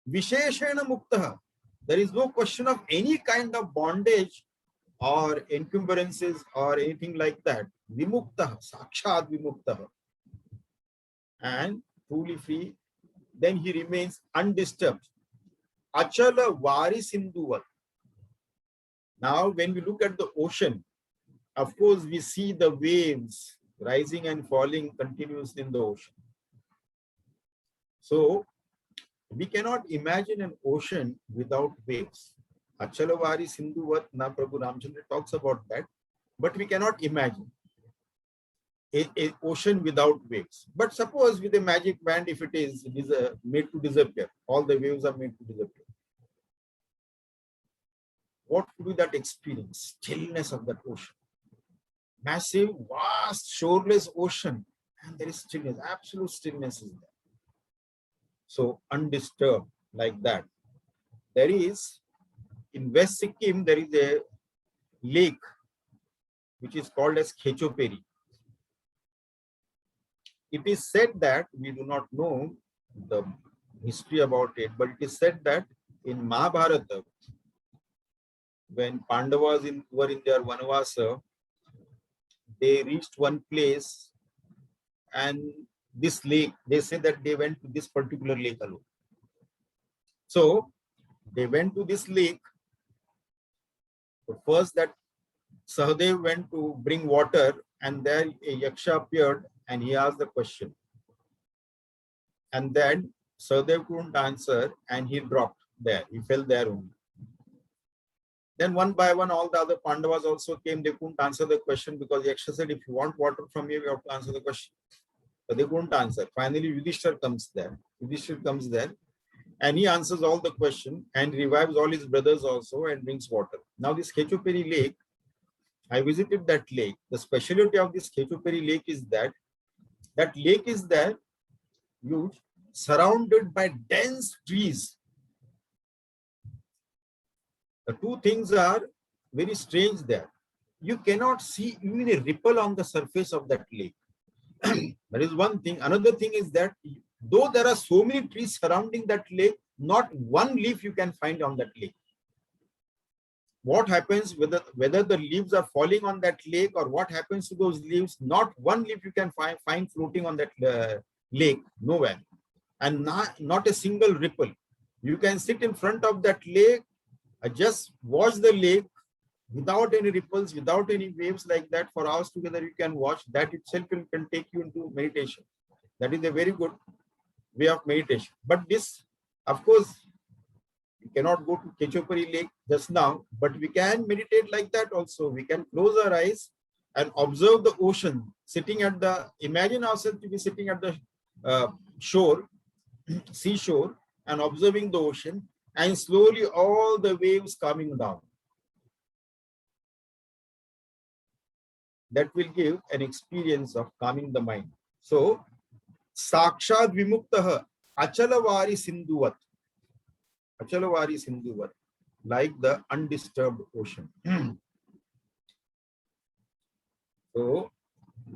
visheshena muktaha. There is no question of any kind of bondage or encumbrances or anything like that. Vimuktaha, sakshat vimuktaha. And truly free, then he remains undisturbed. Achala vari sindhuvat. Now, when we look at the ocean, of course, we see the waves rising and falling continuously in the ocean. So, we cannot imagine an ocean without waves. Achalavari Sindhuvat, na Prabhu Ramchandra talks about that, but we cannot imagine an ocean without waves. But suppose with a magic wand, if it is made to disappear, all the waves are made to disappear. What would be that experience? Stillness of that ocean. Massive, vast, shoreless ocean, and there is stillness, absolute stillness is there. So undisturbed like that. There is, in West Sikkim, there is a lake which is called as Khechoperi. It is said that, we do not know the history about it, but it is said that in Mahabharata, when Pandavas were in their Vanavasa, they reached one place and this lake, they say that they went to this particular lake alone. So they went to this lake. But first that Sahadev went to bring water, and there a Yaksha appeared and he asked the question. And then Sahadev couldn't answer and he dropped there. He fell there only. Then one by one, all the other Pandavas also came. They couldn't answer the question because Yaksha said, if you want water from me, you have to answer the question. But they couldn't answer. Finally, Yudhishthira comes there. Yudhishthira comes there and he answers all the question and revives all his brothers also and brings water. Now this Khechoperi lake, I visited that lake. The specialty of this Khechoperi lake is that lake is there, huge, surrounded by dense trees. The two things are very strange there. You cannot see even a ripple on the surface of that lake. That is one thing. Another thing is that though there are so many trees surrounding that lake, not one leaf you can find on that lake. What happens, whether the leaves are falling on that lake or what happens to those leaves, not one leaf you can find floating on that lake, nowhere. And not a single ripple. You can sit in front of that lake, just watch the lake without any ripples, without any waves like that for hours together. You can watch. That itself can take you into meditation. That is a very good way of meditation. But this, of course, we cannot go to Kechopari Lake just now, but we can meditate like that also. We can close our eyes and observe the ocean, imagine ourselves to be sitting at the shore, seashore, and observing the ocean, and slowly all the waves coming down. That will give an experience of calming the mind. So, Sakshad Vimuktaha Achalavari Sindhuvat. Achalavari Sindhuvat, like the undisturbed ocean. So,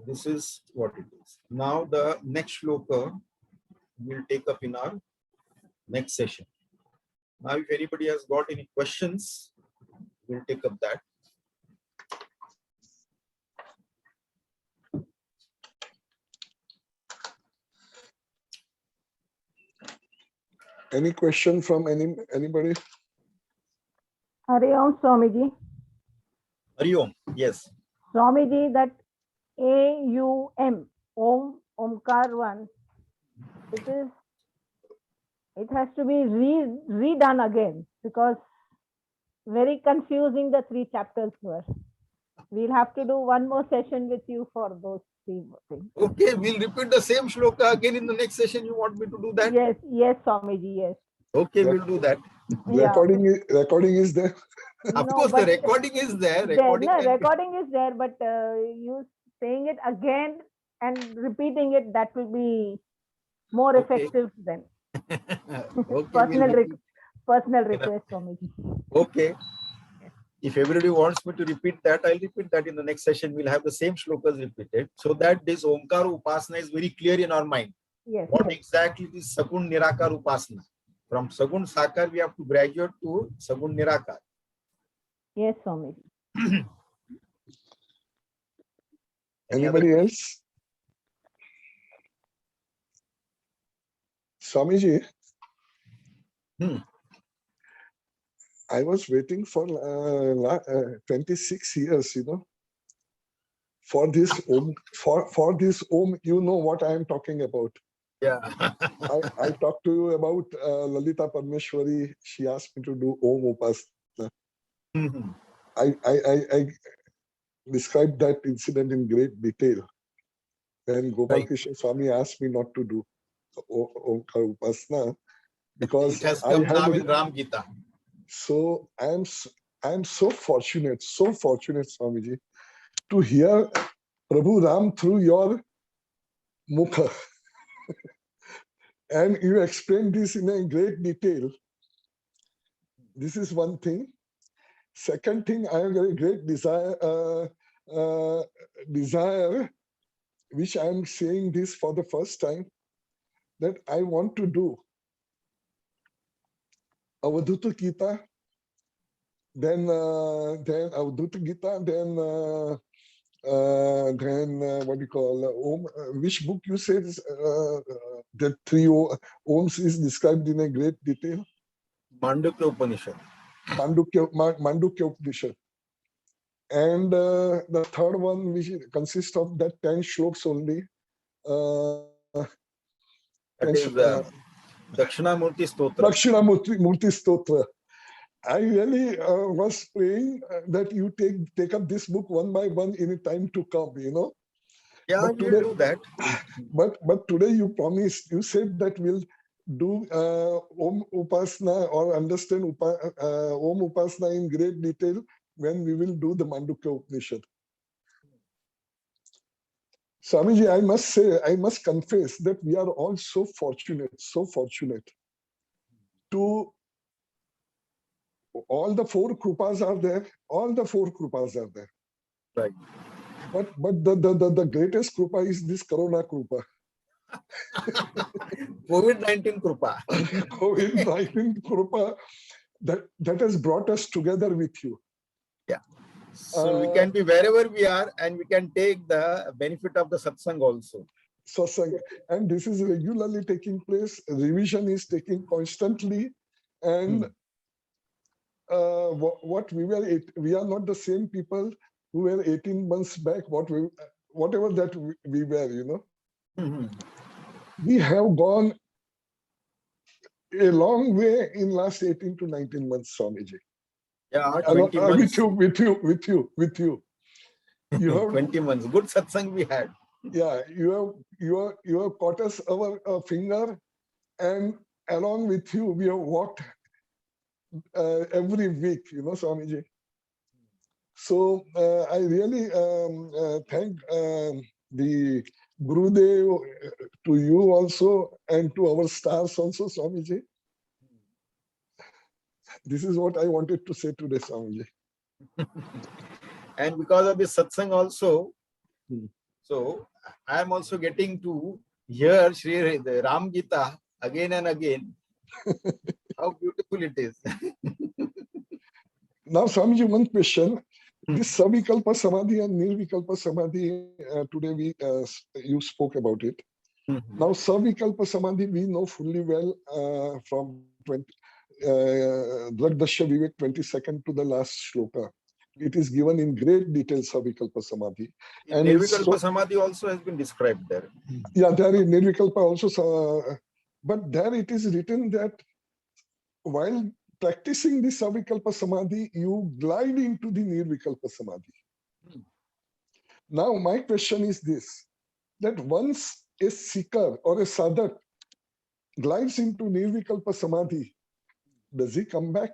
this is what it is. Now, the next shloka we'll take up in our next session. Now, if anybody has got any questions, we'll take up that. Any question from anybody? Hari Om, Swamiji. Hari Om, yes. Swamiji, that AUM, Om, Omkar one, it has to be redone again because very confusing the 3 chapters were. We'll have to do one more session with you for those 3 things. Okay, we'll repeat the same shloka again in the next session. You want me to do that? Yes, Swamiji, yes. Okay, we'll do that. Recording is there. Of course, the recording is there. Recording is there, but you saying it again and repeating it, that will be more effective then. Okay, personal request, Swamiji. Okay. If everybody wants me to repeat that, I'll repeat that in the next session. We'll have the same shlokas repeated so that this Omkar Upasana is very clear in our mind. Yes. What exactly is Sagun Nirakar Upasana? From Sagun Sakar, we have to graduate to Sagun Nirakar. Yes, Swamiji. Anybody else? Swamiji, I was waiting for 26 years, for this Om. For this Om, you know what I am talking about. Yeah. I talked to you about Lalita Parmeshwari. She asked me to do Om Upasana. I described that incident in great detail. Then Gopal Krishna Swami asked me not to do Omkar Upasana because it has come now in Ram Geeta. So I am so fortunate, Swamiji, to hear Prabhu Ram through your mukha. And you explained this in a great detail. This is one thing. Second thing, I have a great desire, which I am saying this for the first time, that I want to do Avadhutanand Geeta, then Avadhutanand Geeta, then what do you call Om? Which book you said the 3 Oms is described in a great detail? Mandukya Upanishad. Mandukya Upanishad. And the third one, which consists of that 10 shloks only. That is Dakshinamurti Stotra. Dakshinamurti Stotra. I really was praying that you take up this book one by one in a time to come, Yeah, but we'll today, do that. But today you promised, you said that we'll do Om Upasana or understand Om Upasana in great detail when we will do the Mandukya Upanishad. Swamiji, I must confess that we are all so fortunate to all the four krupas are there. All the four krupas are there. Right. But the greatest krupa is this Corona krupa. COVID-19 Krupa. COVID-19 krupa that has brought us together with you. Yeah. So we can be wherever we are and we can take the benefit of the satsang also. Satsang. And this is regularly taking place. Revision is taking constantly. And what we are not the same people who were 18 months back, whatever that we were, you know. We have gone a long way in last 18 to 19 months, Swamiji. Yeah, 20 months. With you. You have 20 months. Good satsang we had. Yeah, you have caught us our finger, and along with you, we have walked every week, you know, Swamiji. So I really thank the Gurudev to you also and to our stars also, Swamiji. This is what I wanted to say today, Swamiji. And because of this satsang also, so I am also getting to hear Shri Rama Geeta again and again. How beautiful it is. Now, Swamiji, one question. This Savikalpa Samadhi and Nirvikalpa Samadhi, today you spoke about it. Now, Savikalpa Samadhi, we know fully well from Dragdasya Vivek 22nd to the last shloka. It is given in great detail, Savikalpa Samadhi. And Nirvikalpa Samadhi also has been described there. Yeah, there is Nirvikalpa also. But there it is written that while practicing the Savikalpa Samadhi, you glide into the Nirvikalpa Samadhi. Now, my question is this, that once a seeker or a sadhak glides into Nirvikalpa Samadhi, does he come back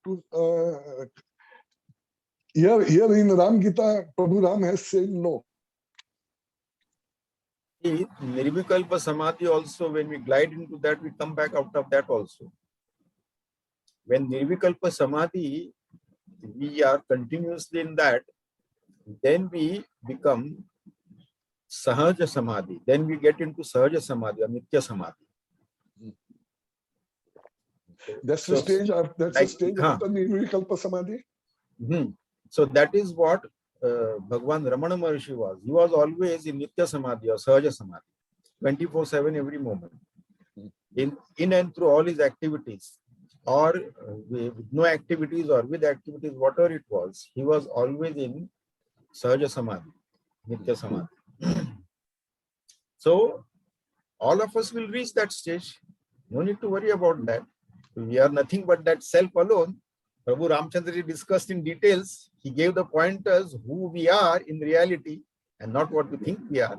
to... Here in Ram Gita, Prabhu Ram has said no. Nirvikalpa Samadhi also, when we glide into that, we come back out of that also. When Nirvikalpa Samadhi, we are continuously in that, then we become Sahaja Samadhi. Then we get into Sahaja Samadhi or Nitya Samadhi. That's the stage of after Nirvikalpa Samadhi? So that is what Bhagwan Ramana Maharshi was. He was always in Nitya Samadhi or Sahaja Samadhi, 24/7 every moment. In and through all his activities, or with no activities or with activities, whatever it was, he was always in Sahaja Samadhi, Nitya Samadhi. So all of us will reach that stage. No need to worry about that. We are nothing but that self alone. Prabhu Ramchandraji discussed in details. He gave the pointers who we are in reality and not what we think we are.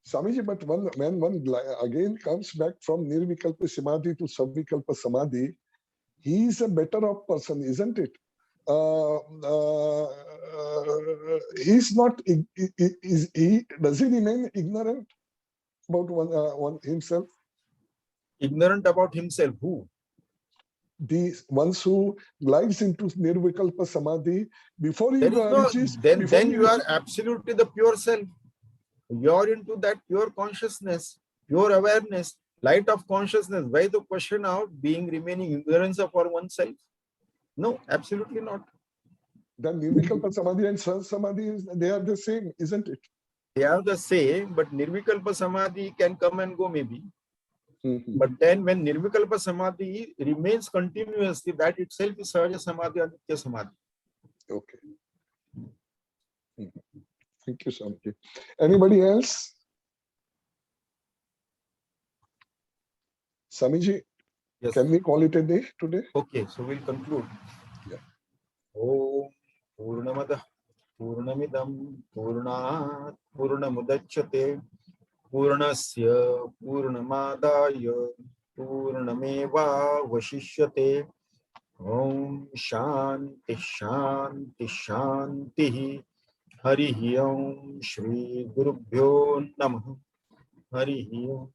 Swamiji, but when one again comes back from Nirvikalpa Samadhi to Savikalpa Samadhi, he is a better off person, isn't it? He's not. Does he remain ignorant about one himself? Ignorant about himself? Who? The ones who glides into Nirvikalpa Samadhi before he reaches. Then you are absolutely the pure self. You are into that pure consciousness, pure awareness, light of consciousness. Why the question of remaining ignorance of our oneself? No, absolutely not. Then Nirvikalpa Samadhi and Sahaja Samadhi, they are the same, isn't it? They are the same, but Nirvikalpa Samadhi can come and go maybe. But then when Nirvikalpa Samadhi remains continuously, that itself is Sahaja Samadhi or Nitya Samadhi. Okay. Thank you, Swamiji. Anybody else? Swamiji, yes. Can we call it a day today? Okay, so we'll conclude. Yeah. Om Purnamada Purnamidam Purnat Purnamudachyate Purnasya Purnamadaya Purnameva Vashishyate. Om Shanti Shanti Shanti. Harihi Om Shri Gurubhyo Namaha. Harihi Om.